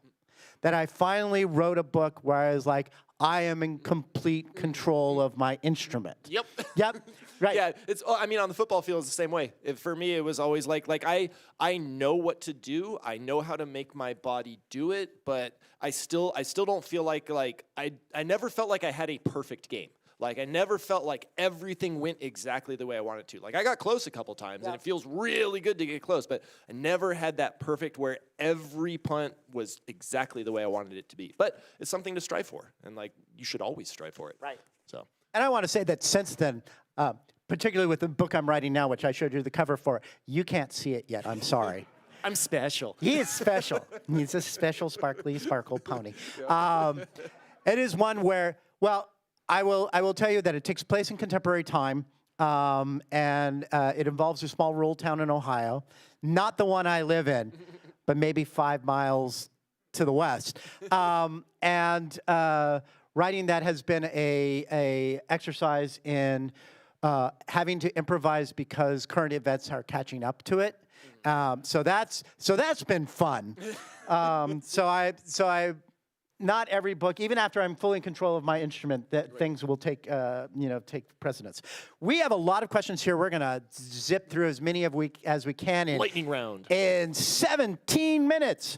S2: that I finally wrote a book where I was like, I am in complete control of my instrument.
S3: Yep.
S2: Yep. Right.
S3: Yeah, I mean, on the football field, it's the same way. For me, it was always like I know what to do. I know how to make my body do it, but I still don't feel like I never felt like I had a perfect game. Like, I never felt like everything went exactly the way I wanted to. Like, I got close a couple times, and it feels really good to get close, but I never had that perfect where every punt was exactly the way I wanted it to be. But it's something to strive for, and, like, you should always strive for it.
S2: Right.
S3: So.
S2: And I want to say that since then, particularly with the book I'm writing now, which I showed you the cover for, you can't see it yet. I'm sorry.
S3: I'm special.
S2: He is special. He's a special, sparkly, sparkle pony. It is one where, well, I will tell you that it takes place in contemporary time, and it involves a small rural town in Ohio, not the one I live in, but maybe 5 miles to the west. Writing that has been a exercise in having to improvise because current events are catching up to it. So that's been fun. Not every book, even after I'm fully in control of my instrument, that things will take precedence. We have a lot of questions here. We're gonna zip through as many as we can in
S3: Lightning round.
S2: in 17 minutes.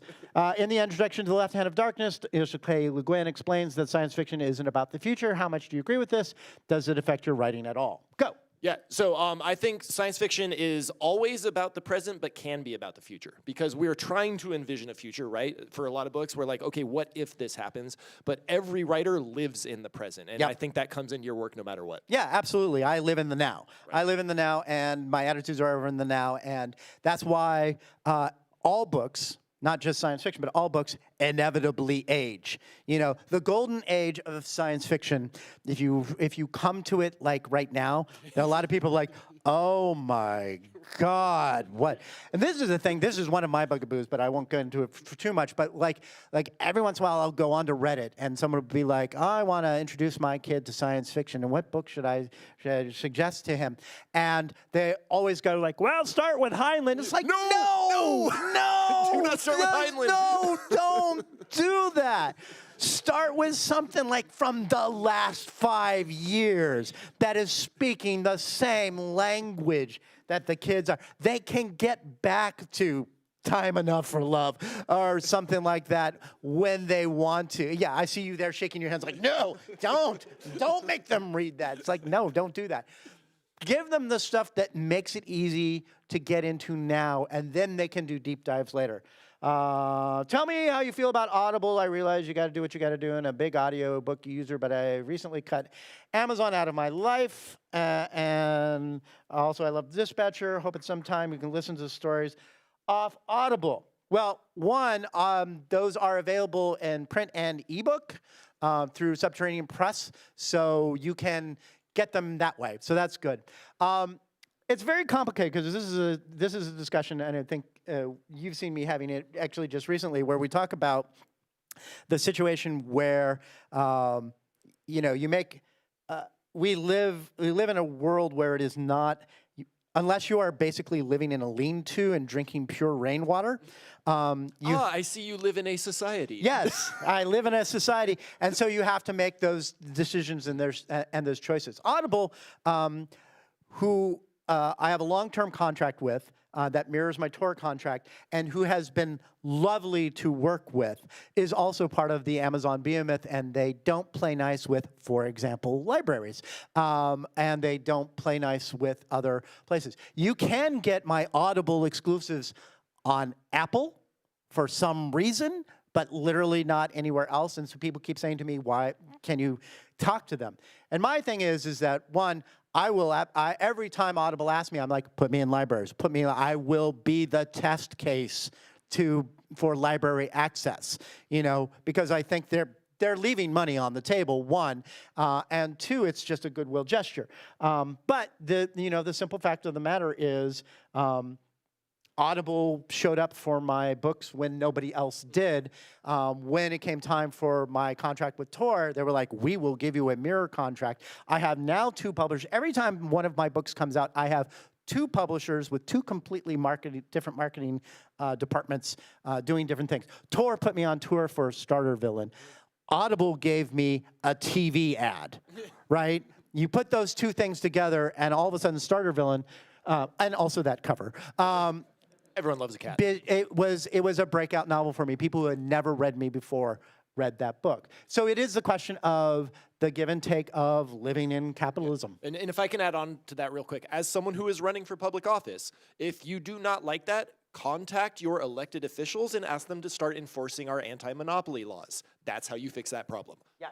S2: In the introduction to The Left Hand of Darkness, Yosuke Le Guin explains that science fiction isn't about the future. How much do you agree with this? Does it affect your writing at all? Go.
S3: Yeah, so I think science fiction is always about the present, but can be about the future. Because we're trying to envision a future, right? For a lot of books, we're like, okay, what if this happens? But every writer lives in the present. And I think that comes into your work no matter what.
S2: Yeah, absolutely. I live in the now. Right. I live in the now, and my attitudes are ever in the now. And that's why all books, not just science fiction, but all books inevitably age. You know, the golden age of science fiction, if you come to it like right now, there are a lot of people like, oh my God, what? And this is the thing, this is one of my bugaboos, but I won't go into it for too much, but like every once in a while I'll go onto Reddit and someone will be like, oh, I want to introduce my kid to science fiction, and what book should I suggest to him? And they always go like, well, start with Heinlein. It's like, no!
S3: Do not start with Heinlein.
S2: No, don't do that. Start with something like from the last 5 years that is speaking the same language that the kids are. They can get back to Time Enough for Love or something like that when they want to. Yeah, I see you there shaking your hands like, no, don't make them read that. It's like, no, don't do that. Give them the stuff that makes it easy to get into now, and then they can do deep dives later. Tell me how you feel about Audible. I realize you got to do what you got to do. I'm a big audio book user, but I recently cut Amazon out of my life. And also, I love Dispatcher. Hope at some time you can listen to the stories off Audible. Well, one, those are available in print and ebook through Subterranean Press, so you can get them that way. So that's good. It's very complicated because this is a discussion, and I think you've seen me having it actually just recently, where we talk about the situation where you make we live in a world where it is not, unless you are basically living in a lean-to and drinking pure rainwater.
S3: I see you live in a society.
S2: Yes, I live in a society, and so you have to make those decisions and those choices. Audible, who I have a long-term contract with that mirrors my Tor contract, and who has been lovely to work with, is also part of the Amazon behemoth, and they don't play nice with, for example, libraries, and they don't play nice with other places. You can get my Audible exclusives on Apple for some reason, but literally not anywhere else. And so people keep saying to me, why can you talk to them? And my thing is that, one, every time Audible asks me, I'm like, put me in libraries. I will be the test case for library access, because I think they're leaving money on the table, one, and two, it's just a goodwill gesture. But the simple fact of the matter is, Audible showed up for my books when nobody else did. When it came time for my contract with Tor, they were like, we will give you a mirror contract. I have now 2 publishers. Every time one of my books comes out, I have two publishers with two completely different marketing departments doing different things. Tor put me on tour for Starter Villain. Audible gave me a TV ad, right? You put those two things together, and all of a sudden, Starter Villain, and also that cover.
S3: Everyone loves a cat.
S2: It was a breakout novel for me. People who had never read me before read that book. So it is the question of the give and take of living in capitalism.
S3: And if I can add on to that real quick, as someone who is running for public office, if you do not like that, contact your elected officials and ask them to start enforcing our anti-monopoly laws. That's how you fix that problem.
S2: Yeah.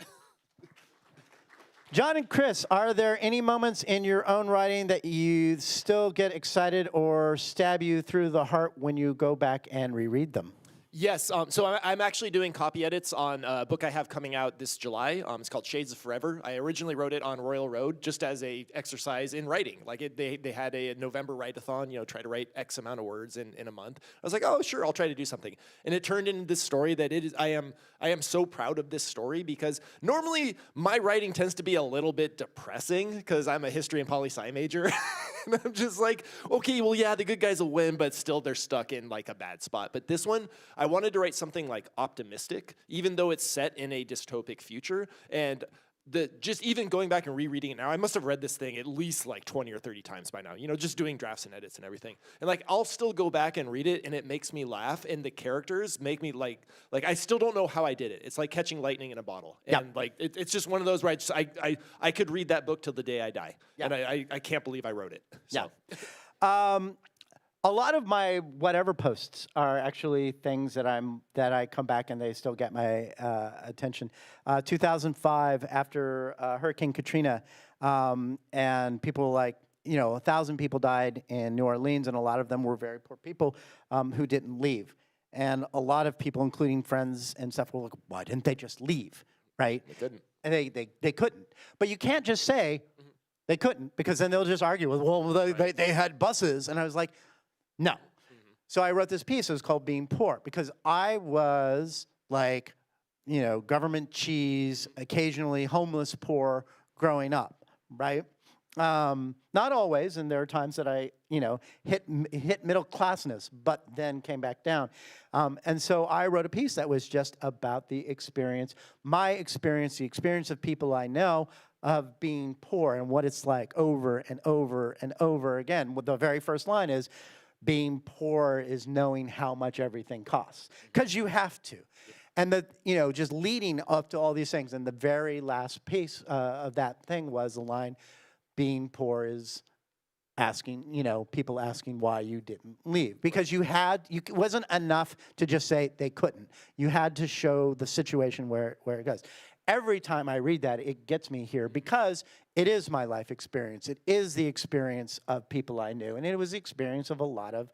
S2: John and Chris, are there any moments in your own writing that you still get excited or stab you through the heart when you go back and reread them?
S3: Yes, so I'm actually doing copy edits on a book I have coming out this July. It's called Shades of Forever. I originally wrote it on Royal Road just as a exercise in writing. Like they had a November write-a-thon, try to write X amount of words in a month. I was like, oh, sure, I'll try to do something. And it turned into this story that I am so proud of this story because normally my writing tends to be a little bit depressing because I'm a history and poli-sci major. And I'm just like, okay, well, yeah, the good guys will win, but still they're stuck in like a bad spot. But this one, I wanted to write something like optimistic, even though it's set in a dystopic future. And just even going back and rereading it now, I must have read this thing at least like 20 or 30 times by now, just doing drafts and edits and everything. And like, I'll still go back and read it and it makes me laugh. And the characters make me like I still don't know how I did it. It's like catching lightning in a bottle. And like, it's just one of those where I could read that book till the day I die. And I can't believe I wrote it. So.
S2: Yeah. A lot of my whatever posts are actually things that I come back and they still get my attention. 2005, after Hurricane Katrina, and people like 1,000 people died in New Orleans, and a lot of them were very poor people who didn't leave. And a lot of people, including friends and stuff, were like, "Why didn't they just leave?" Right?
S3: They couldn't.
S2: And they couldn't. But you can't just say they couldn't because then they'll just argue with, "Well, they had buses," and I was like. No. So I wrote this piece. It was called Being Poor because I was like, government cheese, occasionally homeless poor growing up, right? Not always, and there are times that I, hit middle classness, but then came back down. And so I wrote a piece that was just about the experience, my experience, the experience of people I know of being poor and what it's like over and over and over again. The very first line is, being poor is knowing how much everything costs, because you have to. And just leading up to all these things, and the very last piece of that thing was the line, being poor is asking, people asking why you didn't leave. Because it wasn't enough to just say they couldn't. You had to show the situation where it goes. Every time I read that, it gets me here because it is my life experience. It is the experience of people I knew. And it was the experience of a lot of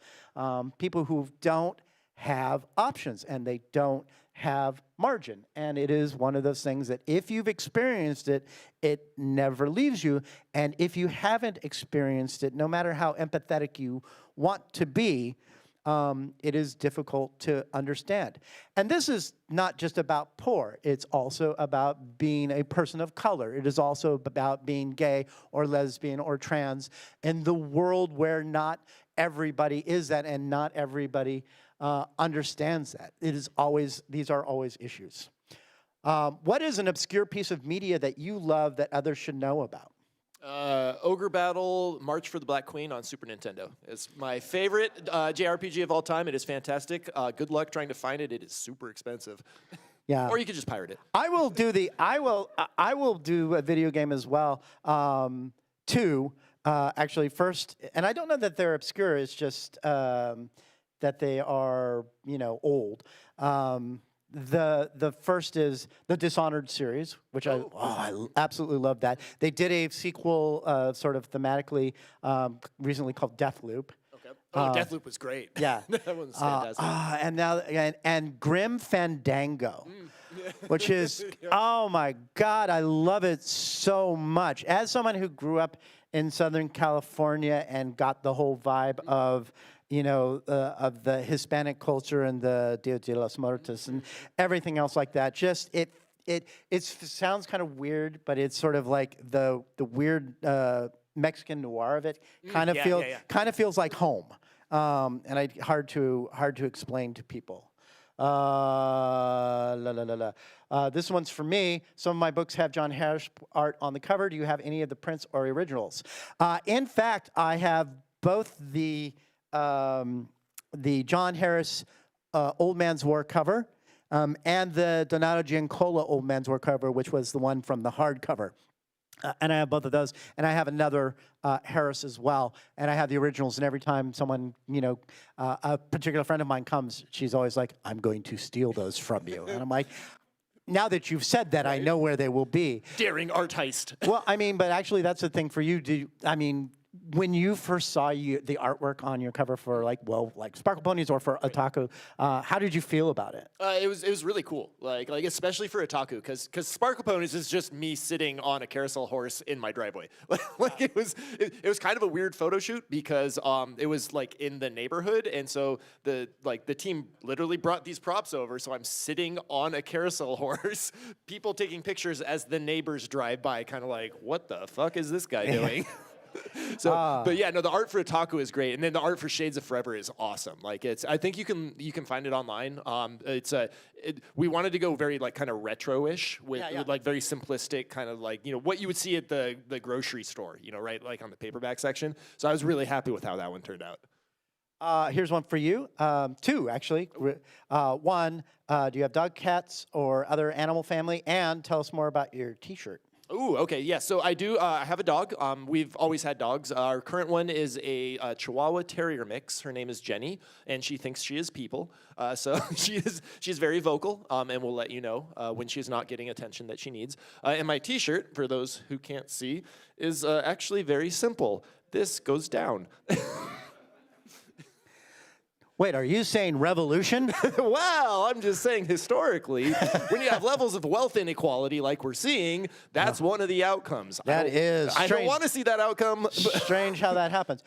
S2: people who don't have options and they don't have margin. And it is one of those things that if you've experienced it, it never leaves you. And if you haven't experienced it, no matter how empathetic you want to be, it is difficult to understand. And this is not just about poor. It's also about being a person of color. It is also about being gay or lesbian or trans in the world where not everybody is that and not everybody understands that. These are always issues. What is an obscure piece of media that you love that others should know about?
S3: Ogre Battle March for the Black Queen on Super Nintendo. It's my favorite JRPG of all time. It is fantastic. Good luck trying to find it. It is super expensive.
S2: Yeah.
S3: Or you could just pirate it.
S2: I will do a video game as well. Two, actually first, and I don't know that they're obscure. It's just that they are old. The first is the Dishonored series, which I absolutely love that. They did a sequel sort of thematically recently called Deathloop.
S3: Okay. Oh, Deathloop was great.
S2: Yeah.
S3: That one's fantastic.
S2: And now and Grim Fandango, which is, oh my God, I love it so much. As someone who grew up in Southern California and got the whole vibe of of the Hispanic culture and the Dia de los Muertos and everything else like that. Just it sounds kind of weird, but it's sort of like the weird Mexican noir of it kind of feels like home, and hard to explain to people. This one's for me. Some of my books have John Harris art on the cover. Do you have any of the prints or originals? In fact, I have both the John Harris Old Man's War cover and the Donato Giancola Old Man's War cover, which was the one from the hardcover. And I have both of those, and I have another Harris as well, and I have the originals. And every time someone, a particular friend of mine comes, she's always like, "I'm going to steal those from you," and I'm like, now that you've said that, I know where they will be.
S3: Daring art heist.
S2: Well, but actually, that's the thing for you. When you first saw the artwork on your cover for like Sparkle Ponies or for Otaku, how did you feel about it?
S3: It was really cool, like especially for Otaku, because Sparkle Ponies is just me sitting on a carousel horse in my driveway. It was kind of a weird photo shoot because it was like in the neighborhood, and so the team literally brought these props over, so I'm sitting on a carousel horse, people taking pictures as the neighbors drive by, kind of like, what the fuck is this guy doing? But yeah, no, the art for Otaku is great, and then the art for Shades of Forever is awesome. I think you can find it online. We wanted to go very kind of retro-ish with very simplistic, kind of what you would see at the grocery store, right, like on the paperback section. So I was really happy with how that one turned out.
S2: Here's one for you. Two, actually. One, do you have dog, cats, or other animal family? And tell us more about your T-shirt.
S3: Ooh, okay, yeah. So I do. I have a dog. We've always had dogs. Our current one is a Chihuahua Terrier mix. Her name is Jenny, and she thinks she is people. So she's very vocal, and will let you know when she's not getting attention that she needs. And my T-shirt, for those who can't see, is actually very simple. This goes down.
S2: Wait, are you saying revolution?
S3: Well, I'm just saying historically, when you have levels of wealth inequality like we're seeing, that's one of the outcomes. I don't want to see that outcome.
S2: Strange how that happens.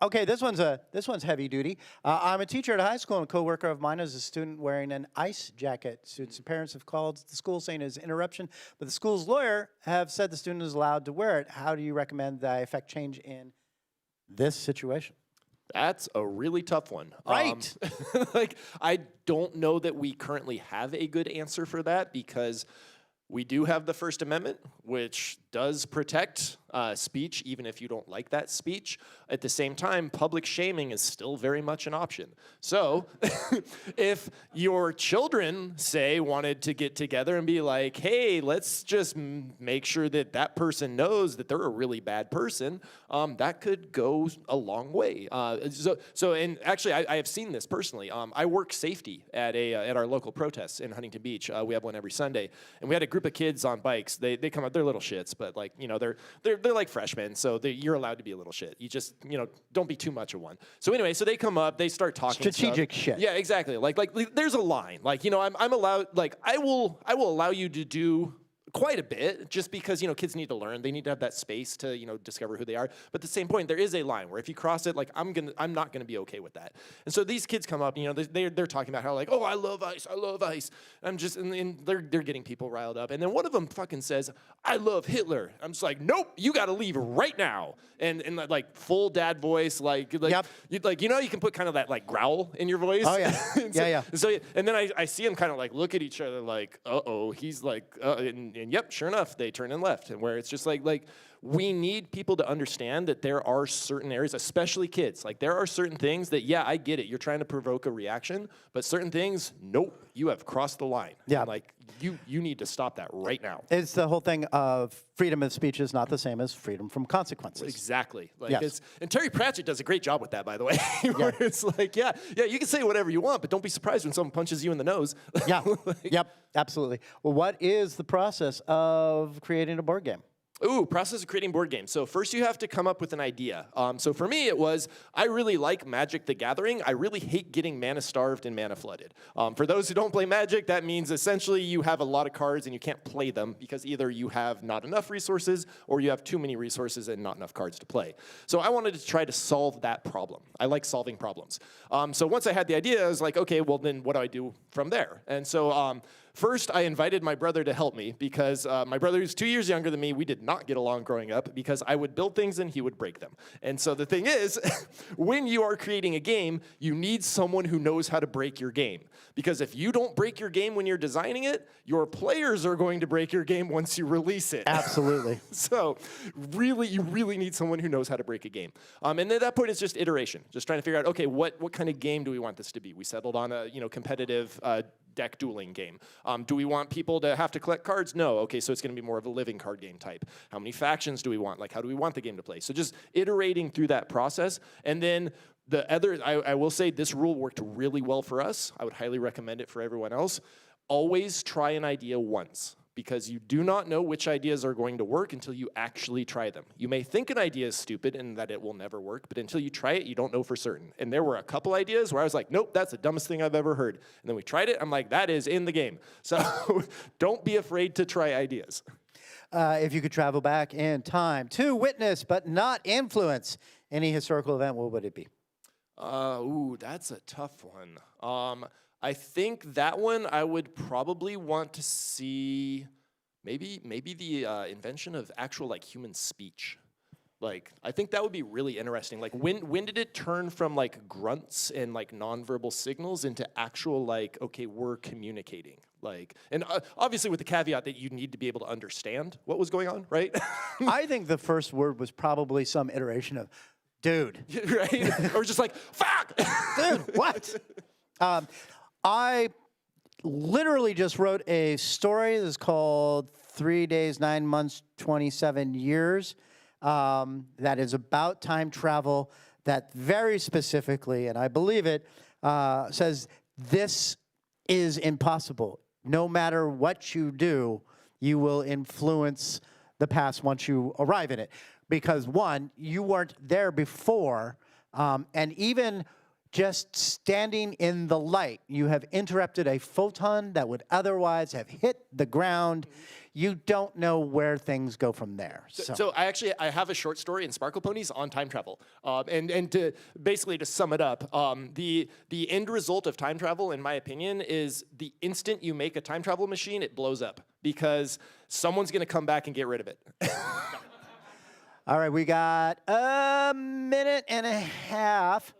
S2: Okay, this one's heavy duty. I'm a teacher at a high school, and a coworker of mine is a student wearing an ice jacket. Students' parents have called the school saying it's interruption, but the school's lawyer have said the student is allowed to wear it. How do you recommend that I effect change in this situation?
S3: That's a really tough one.
S2: Right.
S3: I don't know that we currently have a good answer for that, because we do have the First Amendment, which does protect speech, even if you don't like that speech. At the same time, public shaming is still very much an option. So if your children, say, wanted to get together and be like, hey, let's just make sure that that person knows that they're a really bad person, that could go a long way. And actually, I have seen this personally. I work safety at our local protests in Huntington Beach. We have one every Sunday. And we had a group of kids on bikes. They come out, they're little shits, but they're like freshmen, so you're allowed to be a little shit. You just, don't be too much of one. So anyway, so they come up, they start talking
S2: strategic
S3: stuff.
S2: shit.
S3: Yeah, exactly. Like there's a line. I'm allowed, I will allow you to do quite a bit, just because kids need to learn. They need to have that space to discover who they are. But at the same point, there is a line where if you cross it, I'm not gonna be okay with that. And so these kids come up, they're talking about how oh, I love ice. And they're getting people riled up. And then one of them fucking says, I love Hitler. I'm just like, nope, you got to leave right now. And full dad voice,
S2: Yep.
S3: you can put kind of that growl in your voice.
S2: Oh yeah, yeah.
S3: So and then I see them kind of look at each other uh-oh, he's and yep, sure enough, they turn and left. And where it's just we need people to understand that there are certain areas, especially kids. There are certain things that, yeah, I get it. You're trying to provoke a reaction, but certain things, nope, you have crossed the line.
S2: Yeah.
S3: And, you need to stop that right now.
S2: It's the whole thing of freedom of speech is not the same as freedom from consequences.
S3: Exactly.
S2: Yes.
S3: And Terry Pratchett does a great job with that, by the way. Where it's yeah, you can say whatever you want, but don't be surprised when someone punches you in the nose.
S2: Yeah. Yep. Absolutely. Well, what is the process of creating a board game?
S3: Ooh, process of creating board games. So first you have to come up with an idea. So for me, it was, I really like Magic the Gathering. I really hate getting mana starved and mana flooded. For those who don't play Magic, that means essentially you have a lot of cards and you can't play them because either you have not enough resources or you have too many resources and not enough cards to play. So I wanted to try to solve that problem. I like solving problems. So once I had the idea, I was like, okay, well then what do I do from there? And so First, I invited my brother to help me because my brother is 2 years younger than me. We did not get along growing up because I would build things and he would break them. And so the thing is, when you are creating a game, you need someone who knows how to break your game. Because if you don't break your game when you're designing it, your players are going to break your game once you release it.
S2: Absolutely.
S3: So really, you really need someone who knows how to break a game. And at that point, it's just iteration. Just trying to figure out, okay, what kind of game do we want this to be? We settled on a competitive deck dueling game. Do we want people to have to collect cards? No. Okay, so it's going to be more of a living card game type. How many factions do we want? Like, how do we want the game to play? So just iterating through that process. And then the other, I will say this rule worked really well for us. I would highly recommend it for everyone else. Always try an idea once, because you do not know which ideas are going to work until you actually try them. You may think an idea is stupid and that it will never work, but until you try it, you don't know for certain. And there were a couple ideas where I was like, nope, that's the dumbest thing I've ever heard. And then we tried it, I'm like, that is in the game. So don't be afraid to try ideas.
S2: If you could travel back in time to witness but not influence any historical event, what would it be?
S3: Ooh, that's a tough one. I think that one I would probably want to see maybe the invention of actual like human speech. Like, I think that would be really interesting. Like, when did it turn from like grunts and like nonverbal signals into actual like, okay, we're communicating? Like, and obviously with the caveat that you need to be able to understand what was going on, right?
S2: I think the first word was probably some iteration of, dude.
S3: Right? Or just like, fuck!
S2: Dude, what? I literally just wrote a story that's called 3 Days, 9 Months, 27 Years. That is about time travel that very specifically, and I believe it, says this is impossible. No matter what you do, you will influence the past once you arrive in it. Because one, you weren't there before, and even just standing in the light, you have interrupted a photon that would otherwise have hit the ground. You don't know where things go from there.
S3: So I have a short story in Sparkle Ponies on time travel, and to basically to sum it up, the end result of time travel, in my opinion, is the instant you make a time travel machine, it blows up because someone's going to come back and get rid of it.
S2: All right, we got a minute and a half.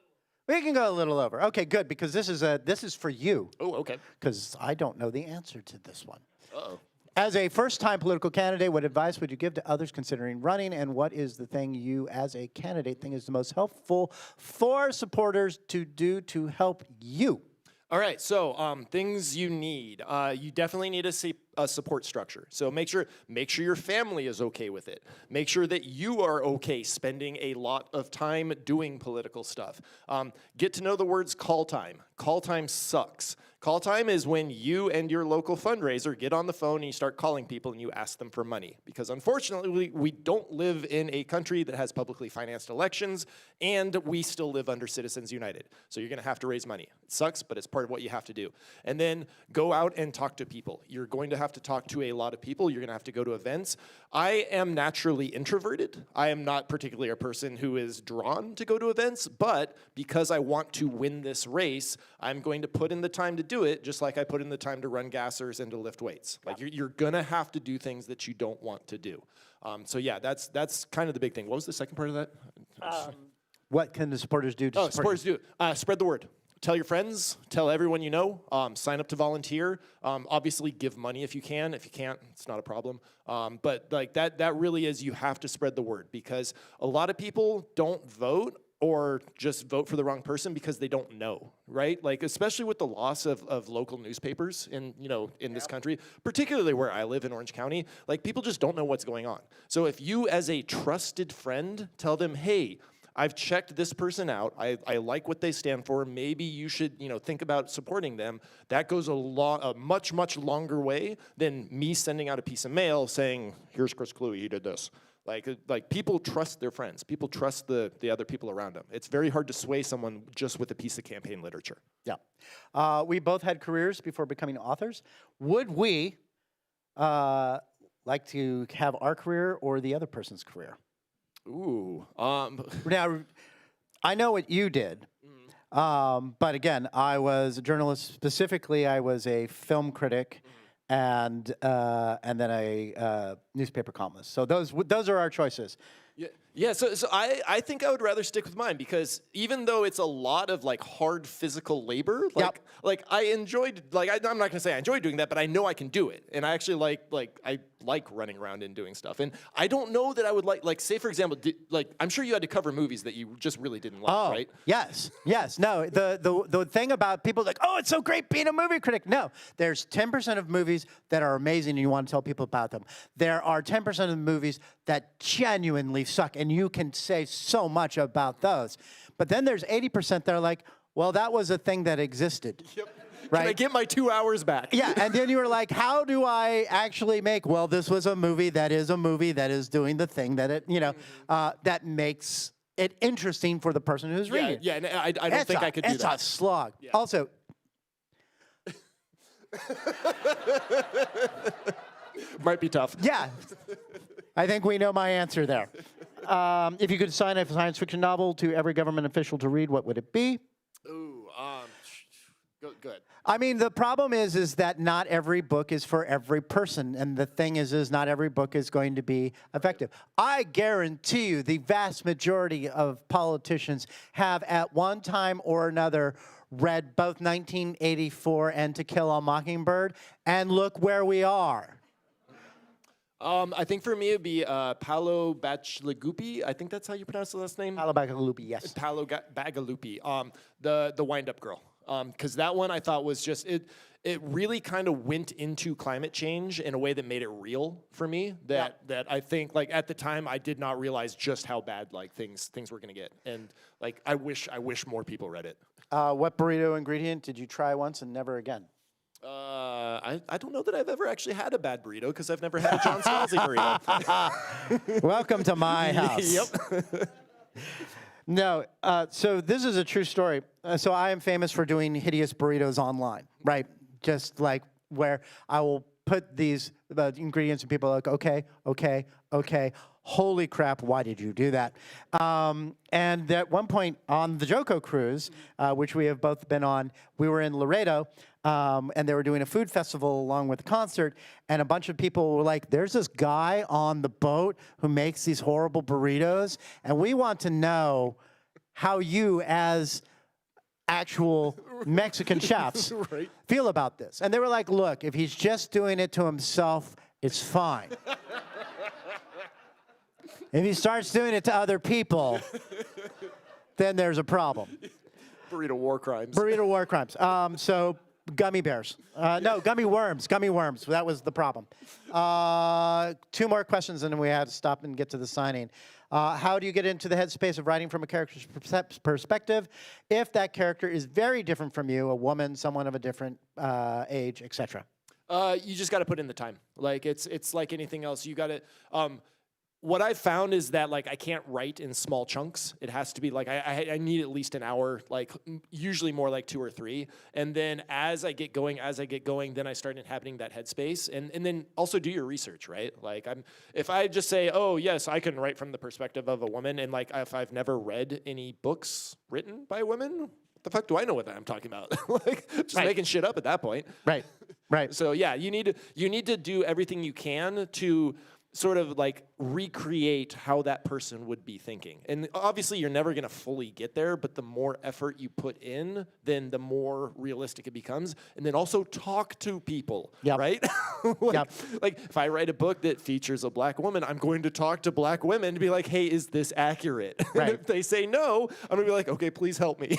S2: We can go a little over. Okay, good, because this is for you.
S3: Oh, okay.
S2: Because I don't know the answer to this one.
S3: Uh-oh.
S2: As a first-time political candidate, what advice would you give to others considering running, and what is the thing you, as a candidate, think is the most helpful for supporters to do to help you?
S3: All right, so things you need. You definitely need a support structure. So make sure your family is okay with it. Make sure that you are okay spending a lot of time doing political stuff. Get to know the words call time. Call time sucks. Call time is when you and your local fundraiser get on the phone and you start calling people and you ask them for money. Because unfortunately, we don't live in a country that has publicly financed elections, and we still live under Citizens United. So you're going to have to raise money. It sucks, but it's part of what you have to do. And then go out and talk to people. You're going to have to talk to a lot of people. You're going to have to go to events. I am naturally introverted. I am not particularly a person who is drawn to go to events, but because I want to win this race, I'm going to put in the time to do it, just like I put in the time to run gassers and to lift weights. Like you're gonna have to do things that you don't want to do. So yeah, that's kind of the big thing. What was the second part of that?
S2: What can the supporters do to support you?
S3: Spread the word. Tell your friends, tell everyone you know, sign up to volunteer. Obviously give money if you can. If you can't, it's not a problem. But like that really is, you have to spread the word, because a lot of people don't vote or just vote for the wrong person because they don't know, right? Like, especially with the loss of local newspapers in this country, particularly where I live in Orange County, like people just don't know what's going on. So if you as a trusted friend tell them, hey, I've checked this person out, I like what they stand for, maybe you should think about supporting them, that goes a much, much longer way than me sending out a piece of mail saying, here's Chris Kluwe, he did this. Like people trust their friends. People trust the other people around them. It's very hard to sway someone just with a piece of campaign literature.
S2: Yeah. We both had careers before becoming authors. Would we like to have our career or the other person's career?
S3: Ooh.
S2: Now, I know what you did. But again, I was a journalist. Specifically, I was a film critic. and then a newspaper columnist. So those are our choices.
S3: Yeah, so I think I would rather stick with mine because even though it's a lot of like hard physical labor, like I enjoyed I'm not gonna say I enjoy doing that, but I know I can do it, and I actually I like running around and doing stuff, and I don't know that I would like say for example I'm sure you had to cover movies that you just really didn't like, right?
S2: Yes. No, the thing about people like, oh, it's so great being a movie critic. No, there's 10% of movies that are amazing and you want to tell people about them. There are 10% of the movies that genuinely suck, and you can say so much about those. But then there's 80% that are like, well, that was a thing that existed. Yep. Right?
S3: Can I get my 2 hours back?
S2: Yeah, and then you were like, how do I actually make, well, this was a movie that is doing the thing that it, that makes it interesting for the person who's reading it.
S3: Yeah, and I don't think I could do that.
S2: It's a slog. Yeah. Also,
S3: might be tough.
S2: Yeah. I think we know my answer there. If you could assign a science fiction novel to every government official to read, what would it be?
S3: Ooh, good.
S2: I mean, the problem is that not every book is for every person, and the thing is not every book is going to be effective. I guarantee you the vast majority of politicians have at one time or another read both 1984 and To Kill a Mockingbird, and look where we are.
S3: I think for me it'd be Paolo Bacigalupi. I think that's how you pronounce the last name.
S2: Paolo Bacigalupi, yes.
S3: Paolo Bacigalupi. The wind-up girl. Because that one I thought was just it really kind of went into climate change in a way that made it real for me. That I think like at the time I did not realize just how bad like things were gonna get. And like I wish more people read it.
S2: What burrito ingredient did you try once and never again?
S3: I don't know that I've ever actually had a bad burrito because I've never had a John Scalzi burrito.
S2: Welcome to my house.
S3: Yep.
S2: No, so this is a true story. So I am famous for doing hideous burritos online, right? Just like where I will put these ingredients and people are like, okay. Holy crap, why did you do that? And at one point on the Joko cruise, which we have both been on, we were in Laredo, and they were doing a food festival along with the concert, and a bunch of people were like, there's this guy on the boat who makes these horrible burritos, and we want to know how you as actual Mexican chefs feel about this. And they were like, look, if he's just doing it to himself, it's fine. If he starts doing it to other people, then there's a problem.
S3: Burrito war crimes.
S2: Burrito war crimes. So gummy bears. No, gummy worms. Gummy worms. That was the problem. 2 more questions, and then we had to stop and get to the signing. How do you get into the headspace of writing from a character's perspective if that character is very different from you, a woman, someone of a different age, etc.?
S3: You just got to put in the time. Like it's like anything else. You got to. What I've found is that like I can't write in small chunks. It has to be like I need at least an hour, like usually more like 2 or 3. And then as I get going, then I start inhabiting that headspace. And then also do your research, right? Like if I just say, oh yes, I can write from the perspective of a woman, and like if I've never read any books written by women, what the fuck do I know what I'm talking about? Like just making shit up at that point.
S2: Right.
S3: So yeah, you need to do everything you can to sort of like recreate how that person would be thinking. And obviously you're never going to fully get there, but the more effort you put in, then the more realistic it becomes. And then also talk to people, right? Like if I write a book that features a black woman, I'm going to talk to black women to be like, hey, is this accurate?
S2: Right.
S3: If they say no, I'm going to be like, okay, please help me.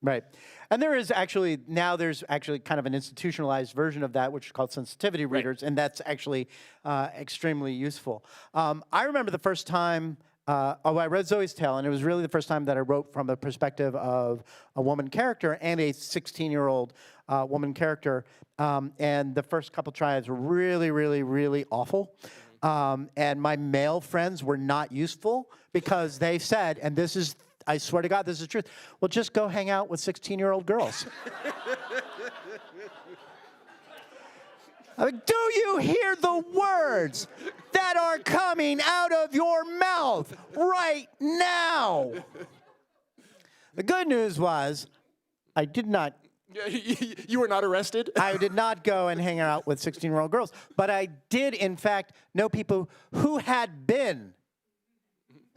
S2: Right. And there's actually kind of an institutionalized version of that, which is called sensitivity readers, and that's actually extremely useful. I remember the first time, I read Zoe's Tale, and it was really the first time that I wrote from the perspective of a woman character and a 16-year-old woman character. And the first couple tries were really, really, really awful. And my male friends were not useful because they said, and this is, I swear to God, this is truth. Well, just go hang out with 16-year-old girls. I mean, do you hear the words that are coming out of your mouth right now? The good news was I did not
S3: You were not arrested?
S2: I did not go and hang out with 16-year-old girls, but I did, in fact, know people who had been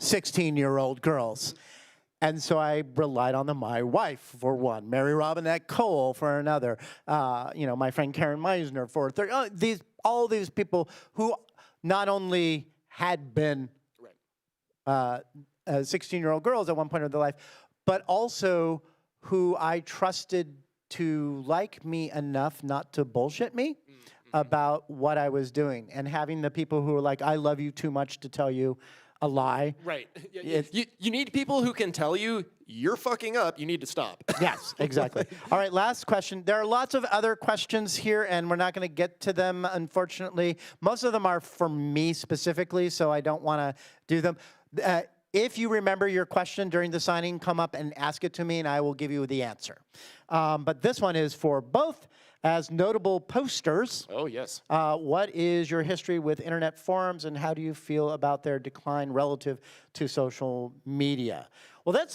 S2: 16-year-old girls. And so I relied on them. My wife, for one, Mary Robinette Cole for another, my friend Karen Meisner for a third. All these people who not only had been 16-year-old girls at one point of their life, but also who I trusted to like me enough not to bullshit me about what I was doing. And having the people who were like, I love you too much to tell you a lie.
S3: Right. You need people who can tell you, you're fucking up, you need to stop.
S2: Yes, exactly. All right, last question. There are lots of other questions here, and we're not going to get to them, unfortunately. Most of them are for me specifically, so I don't want to do them. If you remember your question during the signing, come up and ask it to me, and I will give you the answer. But this one is for both as notable posters.
S3: Oh, yes.
S2: What is your history with internet forums, and how do you feel about their decline relative to social media? Well,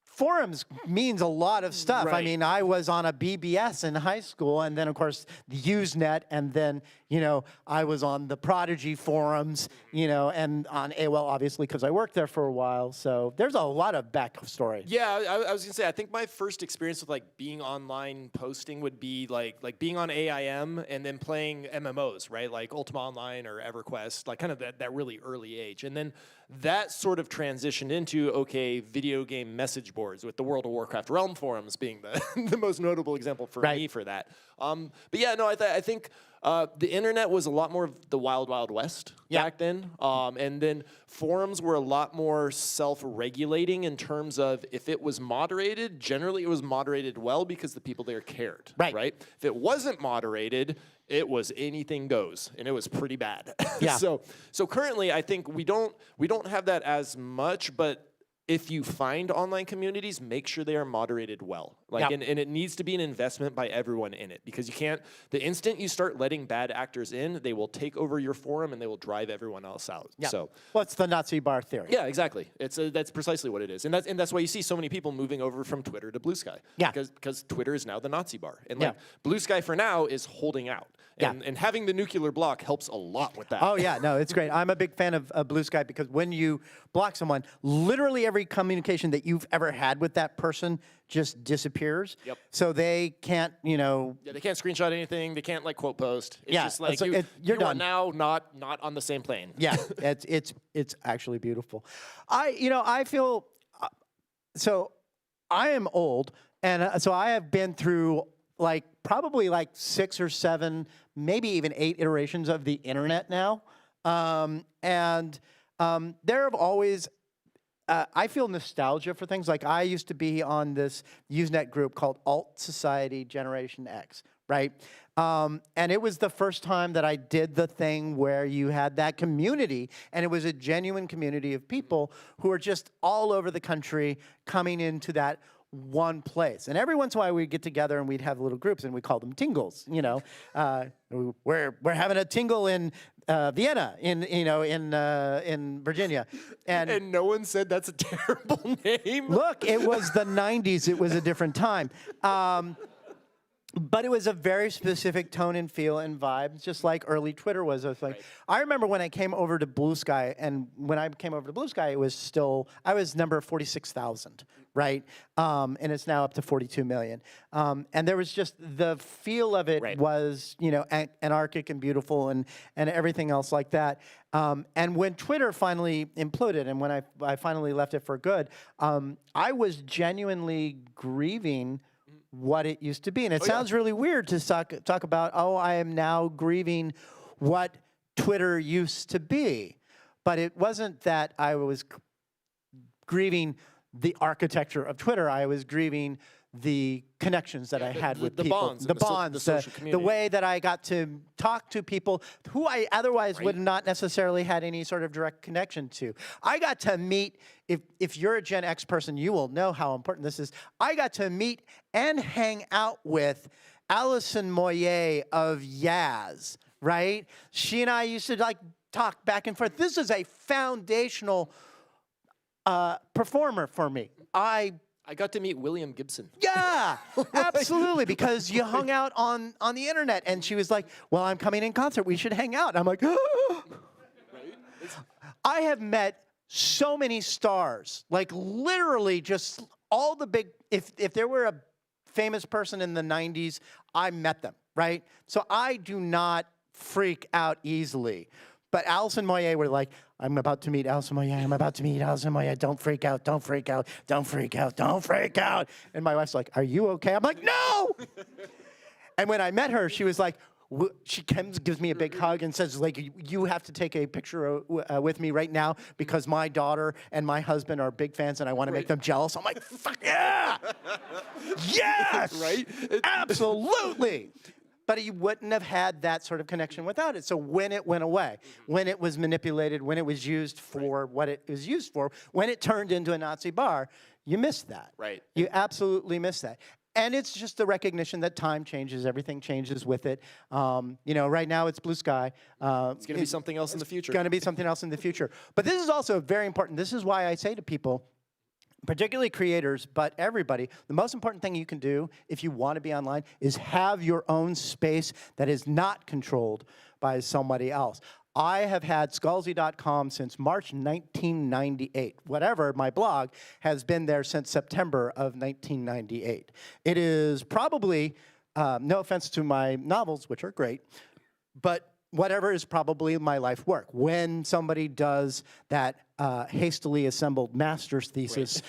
S2: forums means a lot of stuff.
S3: Right.
S2: I mean, I was on a BBS in high school, and then, of course, the Usenet, and then, I was on the Prodigy forums, and on AOL, obviously, because I worked there for a while. So there's a lot of backstory.
S3: Yeah, I was going to say, I think my first experience with, being online posting would be, like being on AIM and then playing MMOs, right? Like Ultima Online or EverQuest, kind of that really early age. And then that sort of transitioned into, video game message boards, with the World of Warcraft Realm forums being the most notable example for me for that. But yeah, no, I think the internet was a lot more of the wild, wild west back then. And then forums were a lot more self-regulating in terms of if it was moderated, generally it was moderated well because the people there cared, right? If it wasn't moderated, it was anything goes, and it was pretty bad.
S2: Yeah.
S3: So currently, I think we don't have that as much, but if you find online communities, make sure they are moderated well. And it needs to be an investment by everyone in it, because the instant you start letting bad actors in, they will take over your forum and they will drive everyone else out.
S2: Yeah.
S3: So,
S2: well, it's the Nazi bar theory.
S3: yeah, exactly. That's precisely what it is. And that's why you see so many people moving over from Twitter to Blue Sky.
S2: Yeah.
S3: Because Twitter is now the Nazi bar. And Blue Sky for now is holding out. And having the nuclear block helps a lot with that.
S2: Oh, yeah, no, it's great. I'm a big fan of Blue Sky, because when you block someone, literally every communication that you've ever had with that person just disappears.
S3: Yep.
S2: So they can't,
S3: Yeah, they can't screenshot anything. They can't quote post. It's just like you're
S2: you're
S3: are
S2: done.
S3: now not on the same plane.
S2: Yeah, it's actually beautiful. I feel so. I am old, and so I have been through probably 6 or 7, maybe even 8 iterations of the internet now, and there have always. I feel nostalgia for things. I used to be on this Usenet group called Alt Society Generation X, right? And it was the first time that I did the thing where you had that community, and it was a genuine community of people who are just all over the country coming into that one place. And every once in a while we'd get together and we'd have little groups, and we call them tingles. We're having a tingle in Vienna, in Virginia,
S3: And no one said that's a terrible name.
S2: Look, it was the 90s. It was a different time. But it was a very specific tone and feel and vibe, just like early Twitter was. I remember when I came over to Blue Sky, and when I came over to Blue Sky, it was I was number 46,000, right? And it's now up to 42 million. And there was just the feel of it was, anarchic and beautiful and everything else like that. And when Twitter finally imploded, and when I finally left it for good, I was genuinely grieving what it used to be. And it sounds really weird to talk about, I am now grieving what Twitter used to be. But it wasn't that I was grieving the architecture of Twitter. I was grieving the connections that I had with people.
S3: The bonds, the social community.
S2: The way that I got to talk to people who I otherwise would not necessarily had any sort of direct connection to. I got to meet, if you're a Gen X person, you will know how important this is. I got to meet and hang out with Alison Moyer of Yaz, right? She and I used to talk back and forth. This is a foundational performer for me. I
S3: I got to meet William Gibson.
S2: Yeah, absolutely, because you hung out on the internet, and she was like, well, I'm coming in concert. We should hang out. I'm like, I have met so many stars, like literally just all the big, if there were a famous person in the 90s, I met them, right? So I do not freak out easily. But Alison Moyet were like, I'm about to meet Alison Moyet. I'm about to meet Alison Moyet. Don't freak out. Don't freak out. Don't freak out. Don't freak out. And my wife's like, are you okay? I'm like, no. And when I met her, she was like, she comes, gives me a big hug and says, like, you have to take a picture with me right now because my daughter and my husband are big fans and I want to make them jealous. I'm like, fuck yeah. Yes.
S3: Right?
S2: Absolutely. But you wouldn't have had that sort of connection without it. So when it went away, when it was manipulated, when it was used for what it was used for, when it turned into a Nazi bar, you missed that.
S3: Right.
S2: You absolutely missed that. And it's just the recognition that time changes, everything changes with it. You know, right now it's blue sky.
S3: It's going to be something else in the future.
S2: It's going to be something else in the future. But this is also very important. This is why I say to people, particularly creators, but everybody, the most important thing you can do if you want to be online is have your own space that is not controlled by somebody else. I have had Scalzi.com since March 1998. Whatever, my blog has been there since September of 1998. It is probably, no offense to my novels, which are great, but whatever is probably my life work. When somebody does that hastily assembled master's thesis,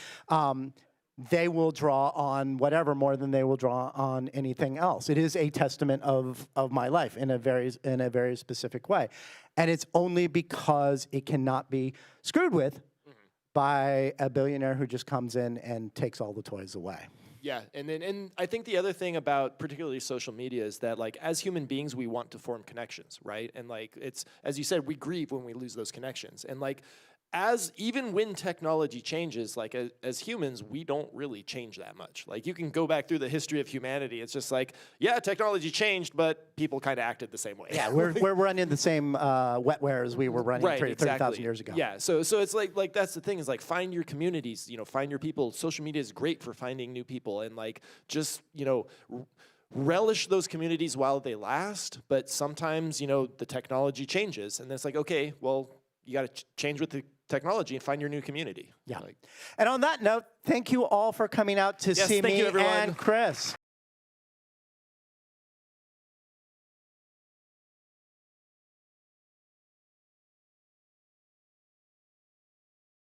S2: they will draw on whatever more than they will draw on anything else. It is a testament of my life in a very specific way. And it's only because it cannot be screwed with by a billionaire who just comes in and takes all the toys away.
S3: Yeah, and I think the other thing about particularly social media is that, like, as human beings, we want to form connections, right? And like, it's, as you said, we grieve when we lose those connections. And like, even when technology changes, like as humans, we don't really change that much. Like, you can go back through the history of humanity. It's just like, yeah, technology changed, but people kind of acted the same way.
S2: Yeah, we're running the same wetware as we were running 30,000 years ago.
S3: Yeah, so it's like that's the thing, is like, find your communities, you know, find your people. Social media is great for finding new people, and like, just, you know, relish those communities while they last. But sometimes, you know, the technology changes, and then it's like, okay, well, you got to change with the technology and find your new community.
S2: Yeah.
S3: Like,
S2: and on that note, thank you all for coming out to see me
S3: thank you, everyone.
S2: and Chris.